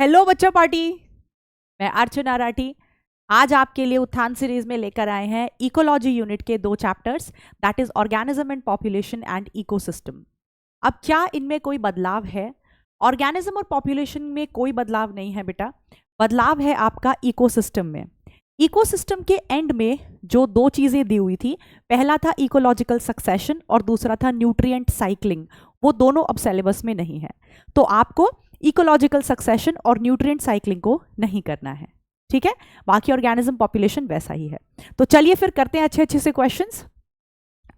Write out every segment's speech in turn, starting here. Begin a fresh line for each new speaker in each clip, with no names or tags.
Hello बच्चा party, मैं अर्चना राठी। आज आपके लिए उत्थान सीरीज में लेकर आए हैं इकोलॉजी यूनिट के 2 chapters, that is organism and population and ecosystem. अब क्या इनमें कोई बदलाव है? ऑर्गेनिज्म और पॉपुलेशन में कोई बदलाव नहीं है बेटा, बदलाव है आपका इकोसिस्टम में। इकोसिस्टम के एंड में जो 2 चीजें दी हुई थी, पहला था इकोलॉजिकल सक्सेशन और दूसरा था न्यूट्रिएंट साइक्लिंग, वो दोनों अब सिलेबस में नहीं है। तो आपको इकोलॉजिकल सक्सेशन और न्यूट्रिएंट साइक्लिंग को नहीं करना है, ठीक है। बाकी ऑर्गेनिज्म पॉपुलेशन वैसा ही है। तो चलिए फिर करते हैं अच्छे अच्छे से क्वेश्चंस।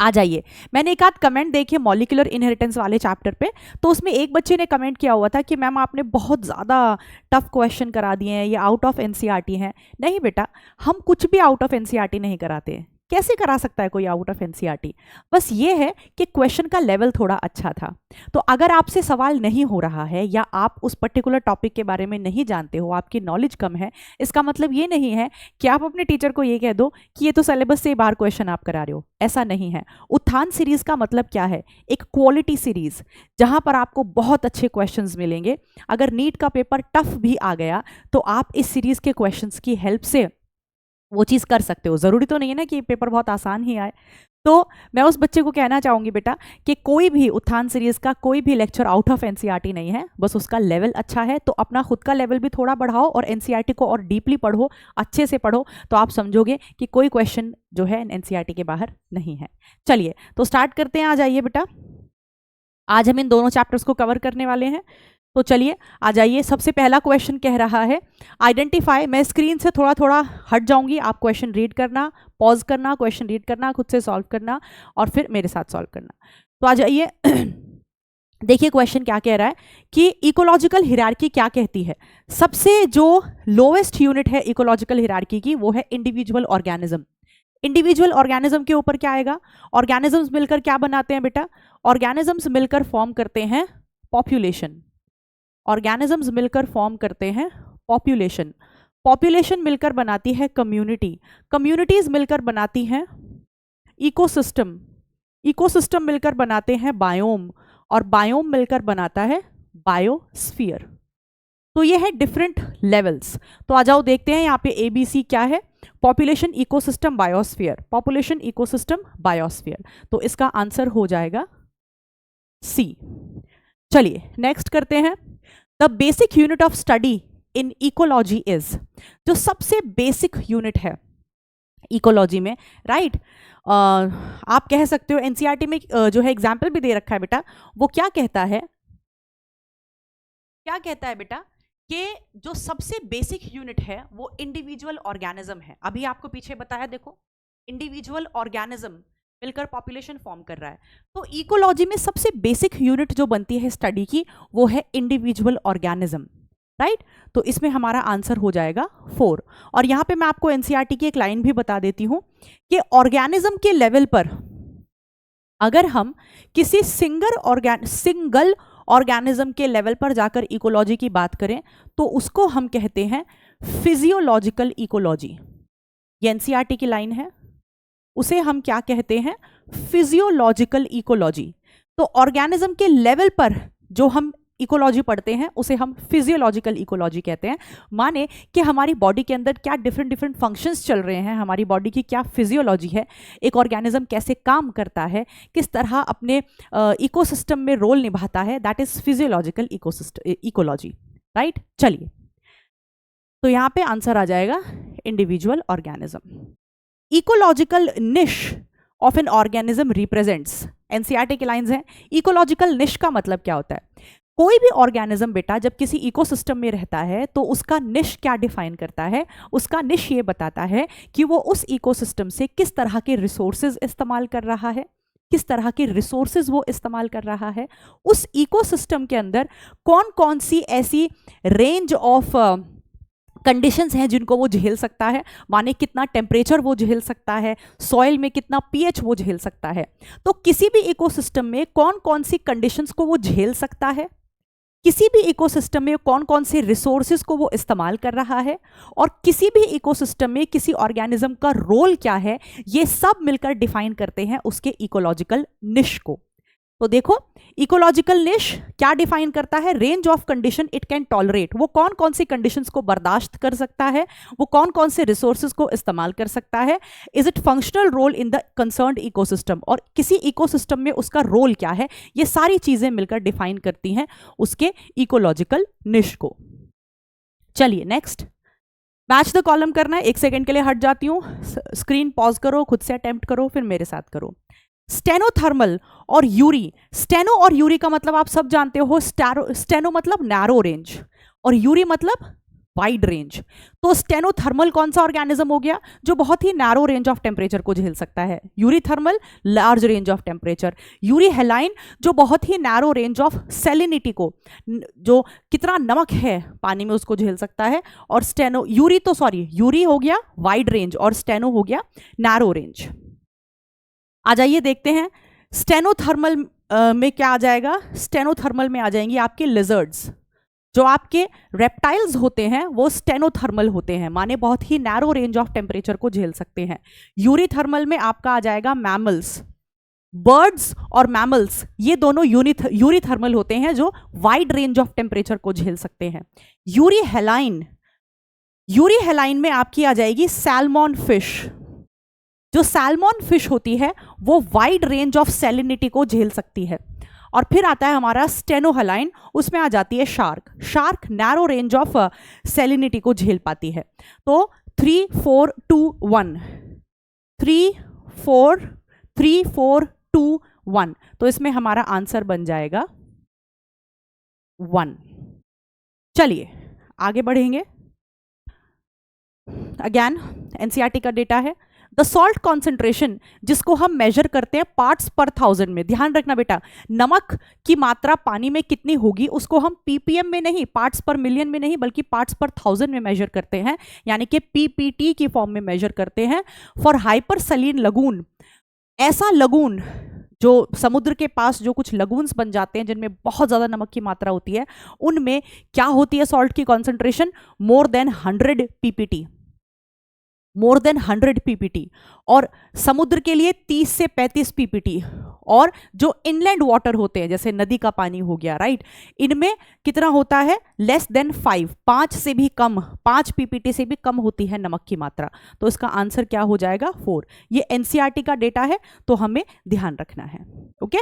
आ जाइए, मैंने एक आध कमेंट देखे मॉलिक्यूलर इनहेरिटेंस वाले चैप्टर पे, तो उसमें एक बच्चे ने कमेंट किया हुआ था कि मैम आपने बहुत ज़्यादा टफ क्वेश्चन करा दिए हैं, ये आउट ऑफ एनसीईआरटी हैं। नहीं बेटा, हम कुछ भी आउट ऑफ एनसीईआरटी नहीं कराते हैं। कैसे करा सकता है कोई आउट ऑफ एनसीईआरटी? बस ये है कि क्वेश्चन का लेवल थोड़ा अच्छा था। तो अगर आपसे सवाल नहीं हो रहा है या आप उस पर्टिकुलर टॉपिक के बारे में नहीं जानते हो, आपकी नॉलेज कम है, इसका मतलब ये नहीं है कि आप अपने टीचर को ये कह दो कि ये तो सिलेबस से बाहर क्वेश्चन आप करा रहे हो। ऐसा नहीं है। उत्थान सीरीज का मतलब क्या है? एक क्वालिटी सीरीज जहां पर आपको बहुत अच्छे क्वेश्चंस मिलेंगे। अगर नीट का पेपर टफ भी आ गया तो आप इस सीरीज के क्वेश्चंस की हेल्प से वो चीज़ कर सकते हो। ज़रूरी तो नहीं है ना कि पेपर बहुत आसान ही आए। तो मैं उस बच्चे को कहना चाहूँगी बेटा कि कोई भी उत्थान सीरीज का कोई भी लेक्चर आउट ऑफ एनसीईआरटी नहीं है, बस उसका लेवल अच्छा है। तो अपना खुद का लेवल भी थोड़ा बढ़ाओ और एनसीईआरटी को और डीपली पढ़ो, अच्छे से पढ़ो, तो आप समझोगे कि कोई क्वेश्चन जो है एनसीईआरटी के बाहर नहीं है। चलिए तो स्टार्ट करते हैं। आ जाइए बेटा, आज हम इन दोनों चैप्टर्स को कवर करने वाले हैं। तो चलिए आ जाइए। सबसे पहला क्वेश्चन कह रहा है आइडेंटिफाई। मैं स्क्रीन से थोड़ा थोड़ा हट जाऊंगी, आप क्वेश्चन रीड करना, पॉज करना, क्वेश्चन रीड करना, खुद से सॉल्व करना और फिर मेरे साथ सॉल्व करना। तो आ जाइए देखिए क्वेश्चन क्या कह रहा है कि इकोलॉजिकल हिरार्की क्या कहती है। सबसे जो लोएस्ट यूनिट है इकोलॉजिकल हिरार्की की वो है इंडिविजुअल ऑर्गेनिज्म। इंडिविजुअल ऑर्गेनिज्म के ऊपर क्या आएगा? ऑर्गेनिजम्स मिलकर क्या बनाते हैं बेटा? ऑर्गेनिजम्स मिलकर फॉर्म करते हैं पॉपुलेशन। ऑर्गेनिजम्स मिलकर फॉर्म करते हैं पॉपुलेशन। पॉपुलेशन मिलकर बनाती है कम्युनिटी। कम्युनिटीज मिलकर बनाती हैं इकोसिस्टम। इकोसिस्टम मिलकर बनाते हैं बायोम और बायोम मिलकर बनाता है बायोस्फीयर। तो ये है डिफरेंट लेवल्स। तो आ जाओ देखते हैं यहाँ पे ABC क्या है। Population, ecosystem, biosphere. Population, ecosystem, biosphere. तो इसका आंसर हो जाएगा C। चलिए नेक्स्ट करते हैं। The basic unit of study in ecology is. जो सबसे बेसिक यूनिट है इकोलॉजी में, राइट, आप कह सकते हो एनसीईआरटी में जो है एग्जाम्पल भी दे रखा है बेटा। वो क्या कहता है, क्या कहता है बेटा कि जो सबसे बेसिक यूनिट है वो इंडिविजुअल ऑर्गेनिज्म है। अभी आपको पीछे बताया, देखो इंडिविजुअल ऑर्गेनिज्म मिलकर पॉपुलेशन फॉर्म कर रहा है। तो इकोलॉजी में सबसे बेसिक यूनिट जो बनती है स्टडी की वो है इंडिविजुअल ऑर्गेनिज्म, राइट। तो इसमें हमारा आंसर हो जाएगा 4। और यहां पे मैं आपको एनसीईआरटी की एक लाइन भी बता देती हूं कि ऑर्गेनिज्म के लेवल पर अगर हम किसी सिंगल ऑर्गेनिज्म के लेवल पर जाकर इकोलॉजी की बात करें तो उसको हम कहते हैं फिजियोलॉजिकल इकोलॉजी। ये एनसीईआरटी की लाइन है, उसे हम क्या कहते हैं? Physiological ecology. तो ऑर्गेनिज्म के लेवल पर जो हम इकोलॉजी पढ़ते हैं उसे हम फिजियोलॉजिकल इकोलॉजी कहते हैं। माने कि हमारी बॉडी के अंदर क्या डिफरेंट डिफरेंट फंक्शंस चल रहे हैं, हमारी बॉडी की क्या फिजियोलॉजी है, एक ऑर्गेनिज्म कैसे काम करता है, किस तरह अपने इकोसिस्टम में रोल निभाता है, that is physiological ecology, right. चलिए तो यहाँ पे आंसर आ जाएगा इंडिविजुअल ऑर्गेनिज्म। इकोलॉजिकल निश of an organism represents. NCERT की लाइंस हैं। इकोलॉजिकल निश का मतलब क्या होता है? कोई भी ऑर्गेनिज्म बेटा जब किसी इकोसिस्टम में रहता है तो उसका निश क्या डिफाइन करता है? उसका निश ये बताता है कि वो उस इकोसिस्टम से किस तरह के रिसोर्सेज इस्तेमाल कर रहा है, किस तरह के रिसोर्सेज वो इस्तेमाल कर रहा है, उस इकोसिस्टम के अंदर कौन कौन सी ऐसी रेंज ऑफ कंडीशंस हैं जिनको वो झेल सकता है। माने कितना टेम्परेचर वो झेल सकता है, सॉइल में कितना पीएच वो झेल सकता है। तो किसी भी इकोसिस्टम में कौन कौन सी कंडीशंस को वो झेल सकता है, किसी भी इकोसिस्टम में कौन कौन से रिसोर्सेज को वो इस्तेमाल कर रहा है, और किसी भी इकोसिस्टम में किसी ऑर्गेनिज्म का रोल क्या है, ये सब मिलकर डिफाइन करते हैं उसके इकोलॉजिकल निश को। तो देखो इकोलॉजिकल निश क्या डिफाइन करता है? Range of condition it can tolerate, वो कौन कौन सी कंडीशंस को बर्दाश्त कर सकता है, वो कौन कौन से रिसोर्सेज को इस्तेमाल कर सकता है। Is it functional role in the concerned ecosystem, और किसी इकोसिस्टम में उसका रोल क्या है, ये सारी चीजें मिलकर डिफाइन करती हैं उसके इकोलॉजिकल निश को। चलिए नेक्स्ट, मैच द कॉलम करना है। 1 सेकेंड के लिए हट जाती हूँ, स्क्रीन पॉज करो, खुद से अटेम्प्ट करो, फिर मेरे साथ करो। स्टेनोथर्मल और यूरी, स्टेनो और यूरी का मतलब आप सब जानते हो, स्टेनो मतलब नैरो रेंज और यूरी मतलब वाइड रेंज। तो स्टेनोथर्मल कौन सा ऑर्गेनिज्म हो गया? जो बहुत ही नैरो रेंज ऑफ टेम्परेचर को झेल सकता है। Eury thermal large range of temperature. Eury haline जो बहुत ही नैरो रेंज ऑफ सेलिनिटी को, जो कितना नमक है पानी में उसको झेल सकता है। और स्टेनो यूरी हो गया वाइड रेंज और स्टेनो हो गया नैरो रेंज। आ जाइए देखते हैं स्टेनोथर्मल में क्या आ जाएगा। स्टेनोथर्मल में आ जाएंगी आपके लिजर्ड्स। जो आपके रेप्टाइल्स होते हैं वो स्टेनोथर्मल होते हैं, माने बहुत ही नैरो रेंज ऑफ टेम्परेचर को झेल सकते हैं। यूरीथर्मल में आपका आ जाएगा मैमल्स। बर्ड्स और मैमल्स ये दोनों यूरीथर्मल होते हैं जो वाइड रेंज ऑफ टेम्परेचर को झेल सकते हैं। यूरी हेलाइन में आपकी आ जाएगी सैल्मन फिश। जो सैल्मन फिश होती है वो वाइड रेंज ऑफ सैलिनिटी को झेल सकती है। और फिर आता है हमारा स्टेनोहेलाइन, उसमें आ जाती है shark narrow range of salinity को झेल पाती है। तो 3 4 2 1 3 4 2 1, तो इसमें हमारा आंसर बन जाएगा 1। चलिए आगे बढ़ेंगे। अगेन एनसीईआरटी का डेटा है। द सॉल्ट कॉन्सेंट्रेशन जिसको हम मेजर करते हैं पार्ट्स पर 1000 में, ध्यान रखना बेटा, नमक की मात्रा पानी में कितनी होगी उसको हम ppm में नहीं, पार्ट्स पर मिलियन में नहीं, बल्कि पार्ट्स पर 1000 में मेजर करते हैं, यानी कि ppt की फॉर्म में मेजर करते हैं। फॉर हाइपरसलीन लगून, ऐसा लगून जो समुद्र के पास जो कुछ लगून्स बन जाते हैं जिनमें बहुत ज़्यादा नमक की मात्रा होती है, उनमें क्या होती है सॉल्ट की concentration? More than 100 ppt, more than 100 ppt। और समुद्र के लिए 30 से 35 ppt। और जो इनलैंड वाटर होते हैं जैसे नदी का पानी हो गया, राइट, इनमें कितना होता है? लेस देन 5 से भी कम, 5 ppt से भी कम होती है नमक की मात्रा। तो इसका आंसर क्या हो जाएगा? 4। ये एनसीईआरटी का डेटा है तो हमें ध्यान रखना है। ओके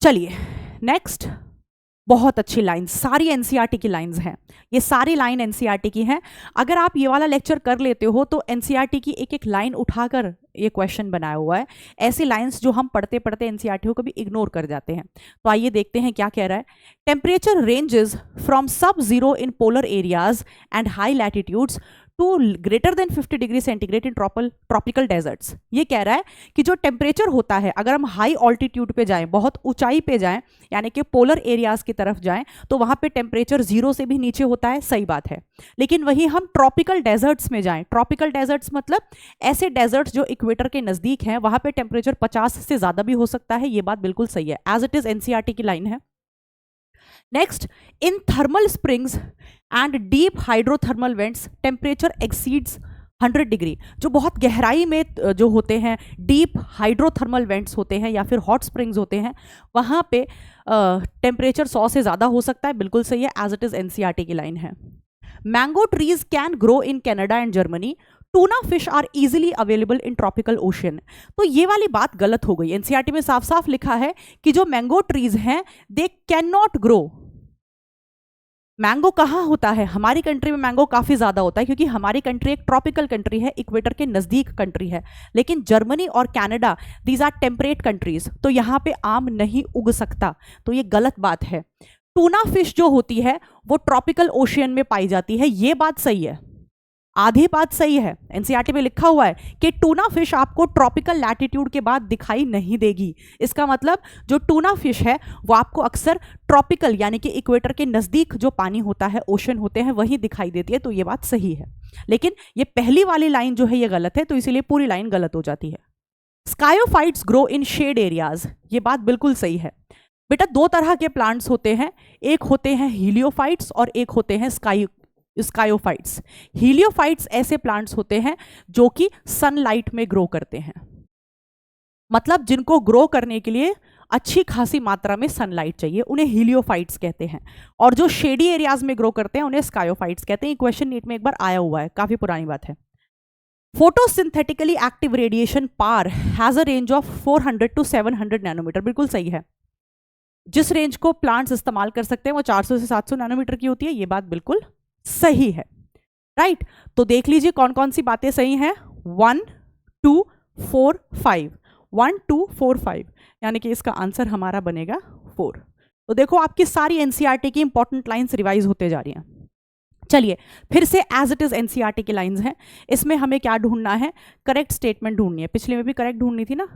चलिए नेक्स्ट। बहुत अच्छी लाइंस, सारी एनसीईआरटी की लाइंस हैं, ये सारी लाइन एनसीईआरटी की हैं। अगर आप ये वाला लेक्चर कर लेते हो तो एनसीईआरटी की एक एक लाइन उठाकर ये क्वेश्चन बनाया हुआ है। ऐसी लाइंस जो हम पढ़ते पढ़ते एनसीईआरटी को कभी इग्नोर कर जाते हैं। तो आइए देखते हैं क्या कह रहा है। Temperature ranges from sub zero in polar areas and high latitudes to greater than 50 degree centigrade in tropical deserts. ये कह रहा है कि जो टेम्परेचर होता है, अगर हम हाई ऑल्टीट्यूड पे जाएं, बहुत ऊंचाई पे जाएं, यानी कि पोलर एरियाज की तरफ जाएं, तो वहां पे टेम्परेचर 0 से भी नीचे होता है, सही बात है। लेकिन वही हम ट्रॉपिकल डेजर्ट्स में जाएं, ट्रॉपिकल डेजर्ट्स मतलब ऐसे डेजर्ट्स जो इक्वेटर के नजदीक हैं, वहां पे टेम्परेचर 50 से ज्यादा भी हो सकता है। ये बात बिल्कुल सही है, एज इट इज एनसीईआरटी की लाइन है। Next, in thermal springs and deep hydrothermal vents temperature exceeds 100 degree. जो बहुत गहराई में जो होते हैं, डीप हाइड्रोथर्मल वेंट्स होते हैं या फिर हॉट स्प्रिंग्स होते हैं, वहाँ पे टेम्परेचर 100 से ज़्यादा हो सकता है, बिल्कुल सही है, एज इट इज़ एनसीईआरटी की लाइन है। Mango trees can grow in Canada and Germany, tuna fish are easily available in tropical ocean. तो ये वाली बात गलत हो गई। एनसीईआरटी में साफ साफ लिखा है कि जो मैंगो ट्रीज हैं they can not grow. Mango कहाँ होता है? हमारी कंट्री में मैंगो काफ़ी ज़्यादा होता है क्योंकि हमारी कंट्री एक ट्रॉपिकल कंट्री है, इक्वेटर के नज़दीक कंट्री है। लेकिन जर्मनी और Canada, these are temperate countries, तो यहाँ पे आम नहीं उग सकता, तो ये गलत बात है। टूना फिश जो होती है वो ट्रॉपिकल ओशियन में पाई जाती है, ये बात सही है, आधी बात सही है। एनसीईआरटी में लिखा हुआ है कि टूना फिश आपको ट्रॉपिकल लैटिट्यूड के बाद दिखाई नहीं देगी। इसका मतलब जो टूना फिश है वो आपको अक्सर ट्रॉपिकल यानी कि इक्वेटर के नज़दीक जो पानी होता है, ओशन होते हैं, वही दिखाई देती है, तो ये बात सही है। लेकिन ये पहली वाली लाइन जो है ये गलत है, तो इसीलिए पूरी लाइन गलत हो जाती है। Sciophytes grow in shade areas, ये बात बिल्कुल सही है। बेटा दो तरह के प्लांट्स होते हैं, एक होते हैं हीलियोफाइट्स और एक होते हैं स्कायोफाइट्स। हीलियोफाइट्स ऐसे प्लांट्स होते हैं जो कि सनलाइट में ग्रो करते हैं, मतलब जिनको ग्रो करने के लिए अच्छी खासी मात्रा में सनलाइट चाहिए, उन्हें हीलियोफाइट्स कहते हैं। और जो शेडी एरियाज में ग्रो करते हैं उन्हें स्कायोफाइट्स कहते हैं। क्वेश्चन नीट में एक बार आया हुआ है, काफी पुरानी बात है। Photosynthetically active radiation PAR has a range of 400 to 700 nanometre, बिल्कुल सही है। जिस रेंज को प्लांट्स इस्तेमाल कर सकते हैं वो 400 से 700 नैनोमीटर की होती है, ये बात बिल्कुल सही है, राइट। तो देख लीजिए कौन कौन सी बातें सही हैं। 1 2 4 5, 1 2 4 5, यानी कि इसका आंसर हमारा बनेगा 4। तो देखो आपकी सारी एनसीईआरटी की इंपॉर्टेंट लाइंस रिवाइज होते जा रही हैं। चलिए फिर से एज इट इज एनसीईआरटी की लाइंस हैं, इसमें हमें क्या ढूंढना है, करेक्ट स्टेटमेंट ढूंढनी है। पिछले में भी करेक्ट ढूंढनी थी ना,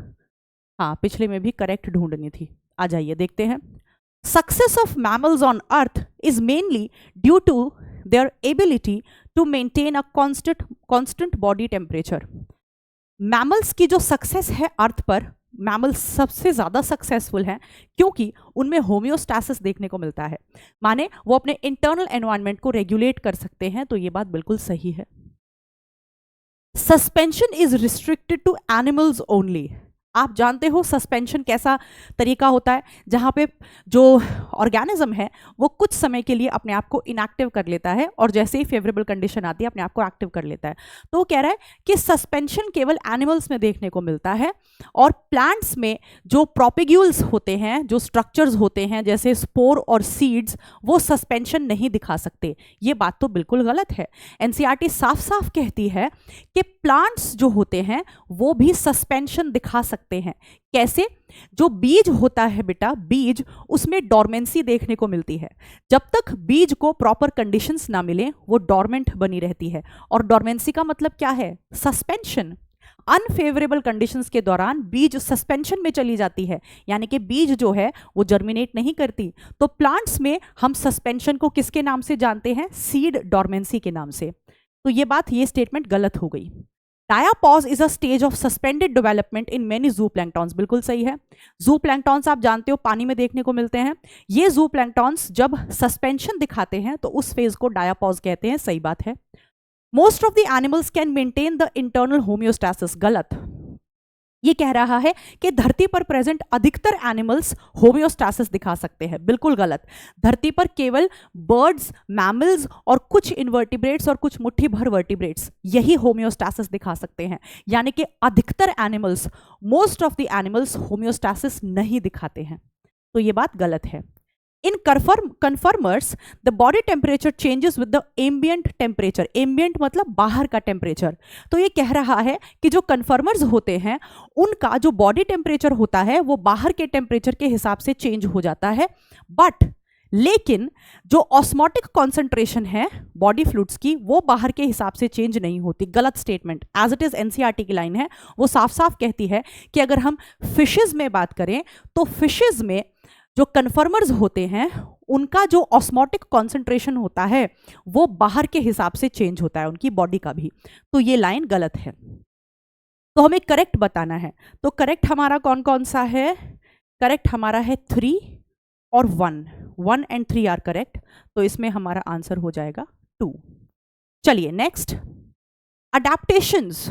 हाँ पिछले में भी करेक्ट ढूंढनी थी। आ जाइए देखते हैं। Success of mammals on earth is mainly due to their ability to maintain a constant body temperature. Mammals की जो सक्सेस है अर्थ पर, मैमल्स सबसे ज़्यादा सक्सेसफुल हैं क्योंकि उनमें होम्योस्टैसिस देखने को मिलता है, माने वो अपने इंटरनल एनवायरनमेंट को रेगुलेट कर सकते हैं। तो ये बात बिल्कुल सही है। Suspension is restricted to animals only. आप जानते हो सस्पेंशन कैसा तरीका होता है, जहाँ पे जो ऑर्गेनिज्म है वो कुछ समय के लिए अपने आप को इनएक्टिव कर लेता है और जैसे ही फेवरेबल कंडीशन आती है अपने आप को एक्टिव कर लेता है। तो वो कह रहा है कि सस्पेंशन केवल एनिमल्स में देखने को मिलता है और प्लांट्स में जो प्रोपेग्यूल्स होते हैं, जो स्ट्रक्चर्स होते हैं जैसे स्पोर और सीड्स, वो सस्पेंशन नहीं दिखा सकते। ये बात तो बिल्कुल गलत है। एनसीईआरटी साफ साफ कहती है कि प्लांट्स जो होते हैं वो भी सस्पेंशन दिखा सकते हैं। कैसे? जो बीज होता है बेटा, बीज, उसमें डॉर्मेंसी देखने को मिलती है। जब तक बीज को प्रॉपर कंडीशंस ना मिले वो डॉर्मेंट बनी रहती है। और डॉर्मेंसी का मतलब क्या है? सस्पेंशन। अनफेवरेबल कंडीशंस के दौरान बीज सस्पेंशन में चली जाती है, यानी कि बीज जो है वो जर्मिनेट नहीं करती। तो प्लांट्स में हम सस्पेंशन को किसके नाम से जानते हैं? सीड डॉर्मेंसी के नाम से। तो ये बात, ये स्टेटमेंट गलत हो गई। Diapause is a stage of suspended development in many zooplanktons, बिल्कुल सही है। जूप्लैंक्टॉन्स आप जानते हो पानी में देखने को मिलते हैं। ये जूप्लैंक्टॉन्स जब सस्पेंशन दिखाते हैं तो उस फेज को डायापॉज कहते हैं, सही बात है। Most of the animals can maintain the internal homeostasis, गलत। ये कह रहा है कि धरती पर प्रेजेंट अधिकतर एनिमल्स होम्योस्टैसिस दिखा सकते हैं, बिल्कुल गलत। धरती पर केवल बर्ड्स, मैमल्स और कुछ इनवर्टिब्रेट्स और कुछ मुट्ठी भर वर्टिब्रेट्स यही होम्योस्टैसिस दिखा सकते हैं, यानी कि अधिकतर animals, most of the animals homeostasis नहीं दिखाते हैं। तो ये बात गलत है। In conformers, the body temperature changes with the ambient temperature. Ambient मतलब बाहर का टेम्परेचर। तो ये कह रहा है कि जो कन्फर्मर्स होते हैं उनका जो बॉडी टेम्परेचर होता है वो बाहर के टेम्परेचर के हिसाब से चेंज हो जाता है। बट लेकिन जो ऑस्मोटिक कॉन्सेंट्रेशन है बॉडी फ्लूइड्स की वो बाहर के हिसाब से चेंज नहीं होती। गलत statement. As it is NCERT की लाइन है, वो साफ साफ कहती है कि अगर हम फिशेज में बात करें तो फिशेज में जो कन्फर्मर्स होते हैं उनका जो ऑस्मोटिक कॉन्सेंट्रेशन होता है वो बाहर के हिसाब से चेंज होता है, उनकी बॉडी का भी। तो ये लाइन गलत है। तो हमें करेक्ट बताना है। तो करेक्ट हमारा कौन कौन सा है? करेक्ट हमारा है 3 और 1। 1 and 3 आर करेक्ट। तो इसमें हमारा आंसर हो जाएगा 2। चलिए नेक्स्ट, अडैप्टेशंस।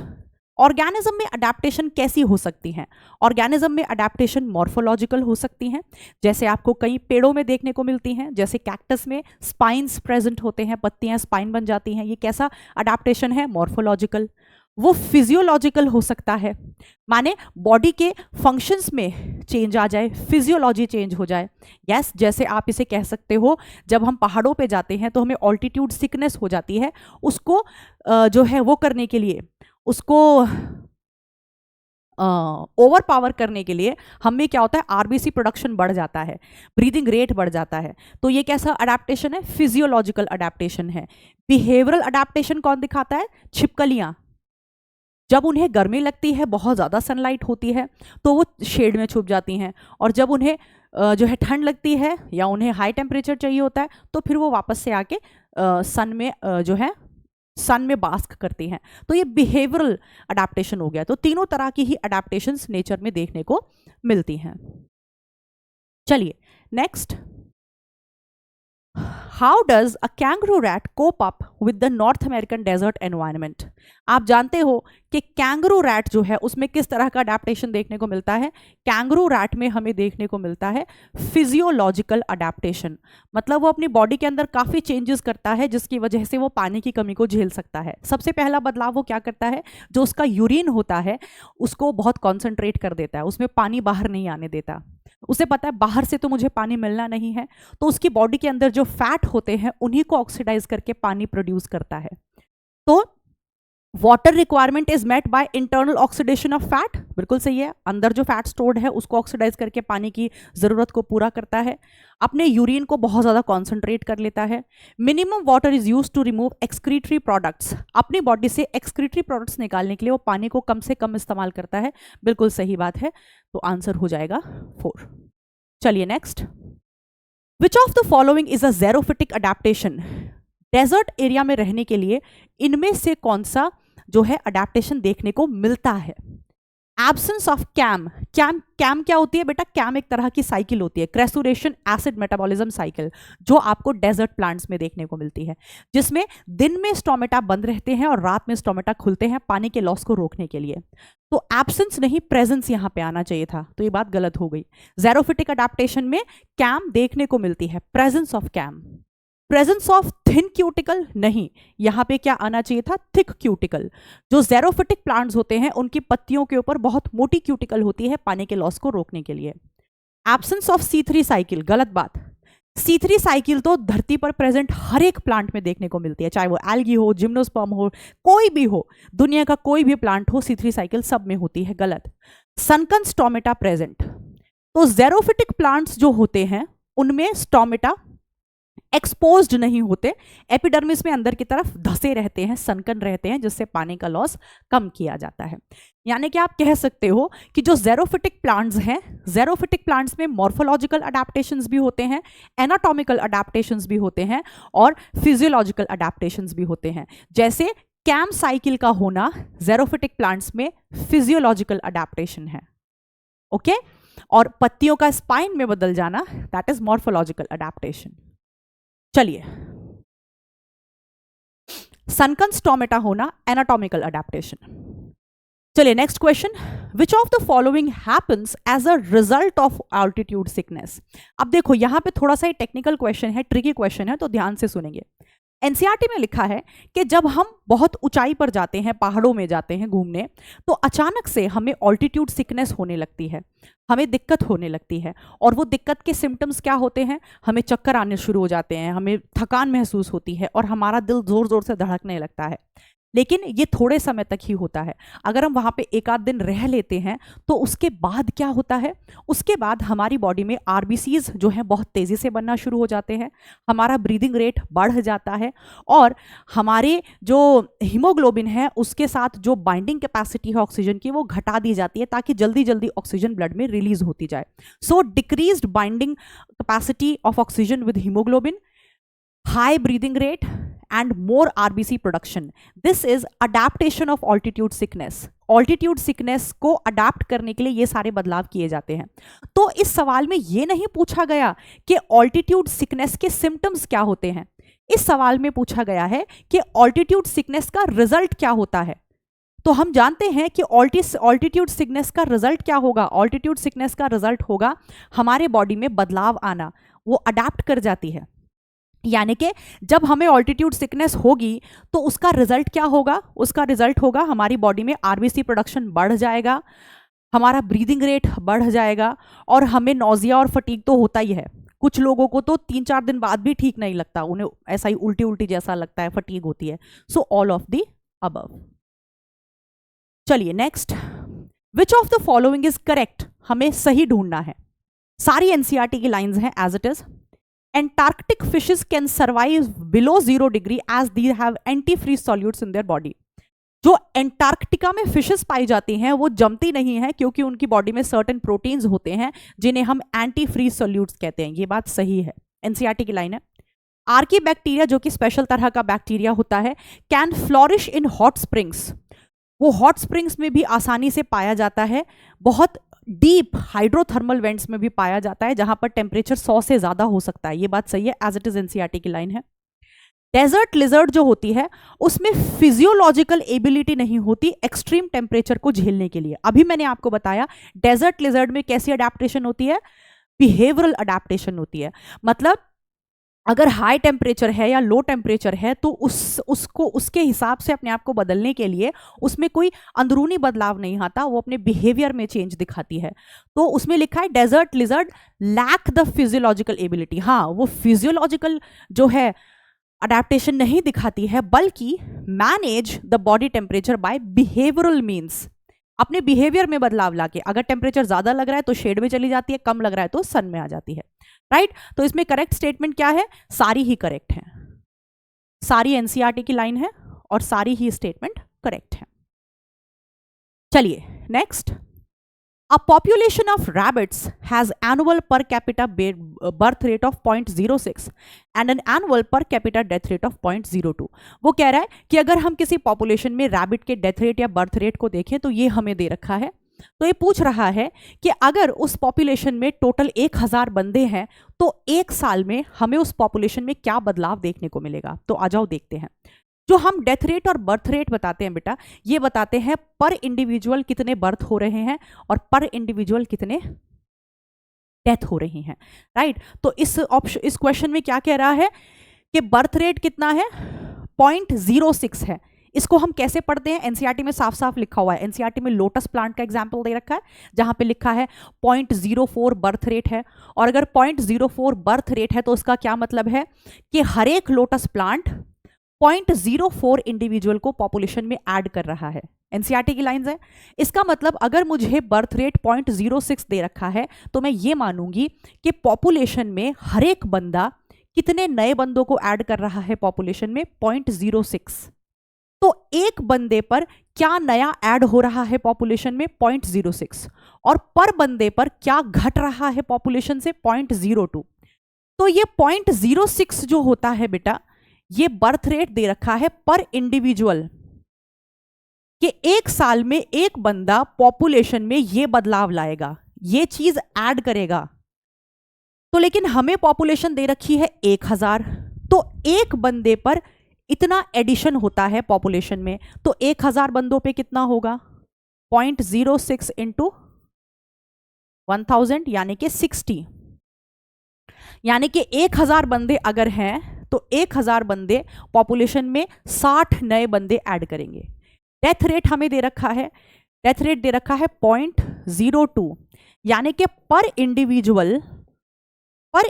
ऑर्गेनिज्म में अडैप्टेशन कैसी हो सकती हैं? ऑर्गेनिज्म में अडैप्टेशन मॉर्फोलॉजिकल हो सकती हैं, जैसे आपको कई पेड़ों में देखने को मिलती हैं। जैसे कैक्टस में स्पाइन्स प्रेजेंट होते हैं, पत्तियां स्पाइन बन जाती हैं। ये कैसा अडैप्टेशन है? मॉर्फोलॉजिकल। वो फिजियोलॉजिकल हो सकता है, माने बॉडी के फंक्शंस में चेंज आ जाए, फिजियोलॉजी चेंज हो जाए। यस, जैसे आप इसे कह सकते हो जब हम पहाड़ों पे जाते हैं तो हमें ऑल्टीट्यूड सिकनेस हो जाती है, उसको जो है वो करने के लिए, उसको ओवर पावर करने के लिए हमें क्या होता है? आरबीसी प्रोडक्शन बढ़ जाता है, ब्रीदिंग रेट बढ़ जाता है। तो ये कैसा अडैप्टेशन है? फिजियोलॉजिकल अडैप्टेशन है। बिहेवियरल अडैप्टेशन कौन दिखाता है? छिपकलियां। जब उन्हें गर्मी लगती है, बहुत ज़्यादा सनलाइट होती है तो वो शेड में छुप जाती हैं, और जब उन्हें जो है ठंड लगती है या उन्हें हाई टेम्परेचर चाहिए होता है तो फिर वो वापस से आके सन में जो है सन में बास्क करती हैं। तो ये बिहेवियरल अडैप्टेशन हो गया। तो तीनों तरह की ही अडैप्टेशंस नेचर में देखने को मिलती हैं। चलिए next, how does a kangaroo rat cope up with the North American desert environment? आप जानते हो कि कैंगरू रैट जो है उसमें किस तरह का अडेप्टेशन देखने को मिलता है? कैंगरू रैट में हमें देखने को मिलता है फिजियोलॉजिकल अडेप्टेशन, मतलब वो अपनी बॉडी के अंदर काफ़ी चेंजेस करता है जिसकी वजह से वो पानी की कमी को झेल सकता है। सबसे पहला बदलाव वो क्या करता है, जो उसका यूरिन होता है उसको बहुत कॉन्सेंट्रेट कर देता है, उसमें पानी बाहर नहीं आने देता। उसे पता है बाहर से तो मुझे पानी मिलना नहीं है, तो उसकी बॉडी के अंदर जो फैट होते हैं उन्हीं को ऑक्सीडाइज करके पानी प्रोड्यूस करता है। तो water requirement is met by internal oxidation of fat, बिल्कुल सही है, अंदर जो फैट स्टोर्ड है उसको ऑक्सीडाइज करके पानी की जरूरत को पूरा करता है। अपने यूरिन को बहुत ज्यादा कॉन्सेंट्रेट कर लेता है। Minimum water is used to remove excretory products, अपनी बॉडी से एक्सक्रीटरी प्रोडक्ट्स निकालने के लिए वो पानी को कम से कम इस्तेमाल करता है, बिल्कुल सही बात है, तो आंसर हो जाएगा 4। चलिए next, which of the following is a xerophytic adaptation? Desert area में रहने के लिए इनमें से कौन सा जो है अडेप्टेशन देखने को मिलता है? Absence of cam. कैम क्या होती है बेटा? कैम एक तरह की साइकिल होती है, क्रेसुरेशन एसिड मेटाबॉलिज्म साइकिल, जो आपको डेजर्ट प्लांट्स में देखने को मिलती है, जिसमें दिन में स्टोमेटा बंद रहते हैं और रात में स्टोमेटा खुलते हैं पानी के लॉस को रोकने के लिए। तो एब्सेंस नहीं प्रेजेंस यहां पे आना चाहिए था, तो ये बात गलत हो गई। ज़ेरोफिटिक अडेप्टेशन में कैम देखने को मिलती है, presence of CAM. Presence of thin cuticle नहीं, यहां पे क्या आना चाहिए था? Thick cuticle. जो ज़ेरोफिटिक प्लांट्स होते हैं उनकी पत्तियों के ऊपर बहुत मोटी क्यूटिकल होती है पानी के लॉस को रोकने के लिए। एब्सेंस ऑफ C3 साइकिल, गलत बात। C3 साइकिल तो धरती पर प्रेजेंट हर एक प्लांट में देखने को मिलती है, चाहे वो एल्गी हो, जिम्नोस्पर्म हो, कोई भी हो, दुनिया का कोई भी प्लांट हो, C3 साइकिल सब में होती है, गलत। सनकन स्टोमेटा प्रेजेंट, तो ज़ेरोफिटिक प्लांट्स जो होते हैं उनमें स्टोमेटा एक्सपोज्ड नहीं होते, एपिडर्मिस में अंदर की तरफ धसे रहते हैं, सनकन रहते हैं, जिससे पानी का लॉस कम किया जाता है। यानी कि आप कह सकते हो कि जो ज़ेरोफिटिक प्लांट्स हैं, ज़ेरोफिटिक प्लांट्स में मॉर्फोलॉजिकल अडेप्टेशंस भी होते हैं, एनाटॉमिकल अडेप्टेशंस भी होते हैं और फिजियोलॉजिकल अडेप्टेशंस भी होते हैं। जैसे कैम साइकिल का होना ज़ेरोफिटिक प्लांट्स में फिजियोलॉजिकल अडेप्टेशन है, ओके, और पत्तियों का स्पाइन में बदल जाना दैट इज मॉर्फोलॉजिकल अडेप्टेशन। चलिए, सनकन स्टोमेटा होना एनाटॉमिकल अडेप्टेशन। चलिए next question, which of the following happens as a result of altitude sickness? अब देखो यहां पे थोड़ा सा टेक्निकल क्वेश्चन है, ट्रिकी क्वेश्चन है, तो ध्यान से सुनेंगे। एनसीईआरटी में लिखा है कि जब हम बहुत ऊंचाई पर जाते हैं, पहाड़ों में जाते हैं घूमने, तो अचानक से हमें ऑल्टीट्यूड सिकनेस होने लगती है, हमें दिक्कत होने लगती है। और वो दिक्कत के सिम्टम्स क्या होते हैं? हमें चक्कर आने शुरू हो जाते हैं, हमें थकान महसूस होती है और हमारा दिल जोर जोर से धड़कने लगता है। लेकिन ये थोड़े समय तक ही होता है। अगर हम वहाँ पे एक आध दिन रह लेते हैं तो उसके बाद क्या होता है? उसके बाद हमारी बॉडी में आरबीसीज जो हैं बहुत तेज़ी से बनना शुरू हो जाते हैं, हमारा ब्रीदिंग रेट बढ़ जाता है और हमारे जो हीमोग्लोबिन है उसके साथ जो बाइंडिंग कैपेसिटी है ऑक्सीजन की वो घटा दी जाती है ताकि जल्दी जल्दी ऑक्सीजन ब्लड में रिलीज होती जाए। So decreased binding capacity of oxygen with haemoglobin, high breathing rate and more RBC production. This is adaptation of altitude sickness. Altitude sickness को अडाप्ट करने के लिए ये सारे बदलाव किए जाते हैं। तो इस सवाल में ये नहीं पूछा गया कि altitude sickness के सिम्टम्स क्या होते हैं, इस सवाल में पूछा गया है कि altitude sickness का रिजल्ट क्या होता है। तो हम जानते हैं कि ऑल्टीट्यूड सिकनेस का रिजल्ट क्या होगा? ऑल्टीट्यूड सिकनेस का रिजल्ट होगा हमारे बॉडी में बदलाव आना, वो अडाप्ट कर जाती है। यानी कि जब हमें ऑल्टीट्यूड सिकनेस होगी तो उसका रिजल्ट क्या होगा? उसका रिजल्ट होगा हमारी बॉडी में आरबीसी प्रोडक्शन बढ़ जाएगा, हमारा ब्रीदिंग रेट बढ़ जाएगा और हमें नौजिया और फटीग तो होता ही है। कुछ लोगों को तो 3-4 दिन बाद भी ठीक नहीं लगता, उन्हें ऐसा ही उल्टी उल्टी जैसा लगता है, फटीग होती है। So all of the above. चलिए next, which of the following is correct? हमें सही ढूंढना है। सारी एनसीईआरटी की लाइंस हैं as it is. Antarctic fishes can survive below 0 degree as they have antifreeze solutes in their body. जो Antarctica में फिशेस पाई जाती हैं वो जमती नहीं है क्योंकि उनकी बॉडी में सर्टेन प्रोटीन्स होते हैं जिन्हें हम एंटी फ्रीज सॉल्यूट्स कहते हैं। ये बात सही है, एनसीईआरटी की लाइन है। आर्की बैक्टीरिया जो कि स्पेशल तरह का बैक्टीरिया होता है, can flourish in hot springs. वो हॉट स्प्रिंग्स में भी आसानी से पाया जाता है, बहुत डीप हाइड्रोथर्मल वेंट्स में भी पाया जाता है जहां पर टेम्परेचर 100 से ज्यादा हो सकता है। ये बात सही है, एज इट इज एनसीईआरटी की लाइन है। डेजर्ट लिजर्ड जो होती है उसमें फिजियोलॉजिकल एबिलिटी नहीं होती एक्सट्रीम टेम्परेचर को झेलने के लिए। अभी मैंने आपको बताया डेजर्ट लिजर्ड में कैसी अडेप्टेशन होती है, बिहेवियरल अडेप्टेशन होती है। मतलब अगर हाई टेम्परेचर है या लो टेम्परेचर है तो उसको उसके हिसाब से अपने आप को बदलने के लिए उसमें कोई अंदरूनी बदलाव नहीं आता, वो अपने बिहेवियर में चेंज दिखाती है। तो उसमें लिखा है desert lizard lack the physiological ability. हाँ, वो फिजियोलॉजिकल जो है अडेप्टेशन नहीं दिखाती है, बल्कि manage the body temperature by behavioural means, अपने बिहेवियर में बदलाव लाके। अगर टेम्परेचर ज्यादा लग रहा है तो शेड में चली जाती है, कम लग रहा है तो सन में आ जाती है, राइट। तो इसमें करेक्ट स्टेटमेंट क्या है, सारी ही करेक्ट है, सारी एनसीईआरटी की लाइन है और सारी ही स्टेटमेंट करेक्ट है। चलिए next, a population of rabbits has annual per capita birth rate of 0.06 and an annual per capita death rate of 0.02। वो कह रहा है कि अगर हम किसी पॉपुलेशन में रैबिट के डेथ रेट या बर्थ रेट को देखें तो ये हमें दे रखा है। तो ये पूछ रहा है कि अगर उस पॉपुलेशन में टोटल 1000 बंदे हैं तो एक साल में हमें उस पॉपुलेशन में क्या बदलाव देखने को मिलेगा। तो आ जाओ देखते हैं। जो हम डेथ रेट और बर्थ रेट बताते हैं बेटा, ये बताते हैं पर इंडिविजुअल कितने बर्थ हो रहे हैं और पर इंडिविजुअल कितने डेथ हो रही हैं, राइट। तो इस क्वेश्चन में क्या कह रहा है कि बर्थ रेट कितना है, 0.06 है। इसको हम कैसे पढ़ते हैं, एनसीईआरटी में साफ साफ लिखा हुआ है। एनसीईआरटी में लोटस प्लांट का एग्जाम्पल दे रखा है जहां पे लिखा है 0.04 बर्थ रेट है। और अगर 0.04 बर्थ रेट है तो उसका क्या मतलब है कि हर एक लोटस प्लांट 0.04 इंडिविजुअल को पॉपुलेशन में ऐड कर रहा है। एनसीईआरटी की लाइंस है। इसका मतलब अगर मुझे बर्थ रेट 0.06 दे रखा है तो मैं ये मानूंगी कि पॉपुलेशन में हर एक बंदा कितने नए बंदों को ऐड कर रहा है पॉपुलेशन में, 0.06। तो एक बंदे पर क्या नया ऐड हो रहा है पॉपुलेशन में, 0.06, और पर बंदे पर क्या घट रहा है पॉपुलेशन से, 0.02। तो ये 0.06 जो होता है बेटा, ये बर्थ रेट दे रखा है पर इंडिविजुअल कि एक साल में एक बंदा पॉपुलेशन में ये बदलाव लाएगा, ये चीज ऐड करेगा। तो लेकिन हमें पॉपुलेशन दे रखी है 1000, तो एक बंदे पर इतना एडिशन होता है पॉपुलेशन में, तो 1000 बंदों पे कितना होगा, 0.06 इंटू 1000 यानी कि 60। यानी कि 1000 बंदे अगर हैं तो 1000 बंदे पॉपुलेशन में 60 नए बंदे ऐड करेंगे। डेथ रेट हमें दे रखा है, डेथ रेट दे रखा है 0.02, यानी कि पर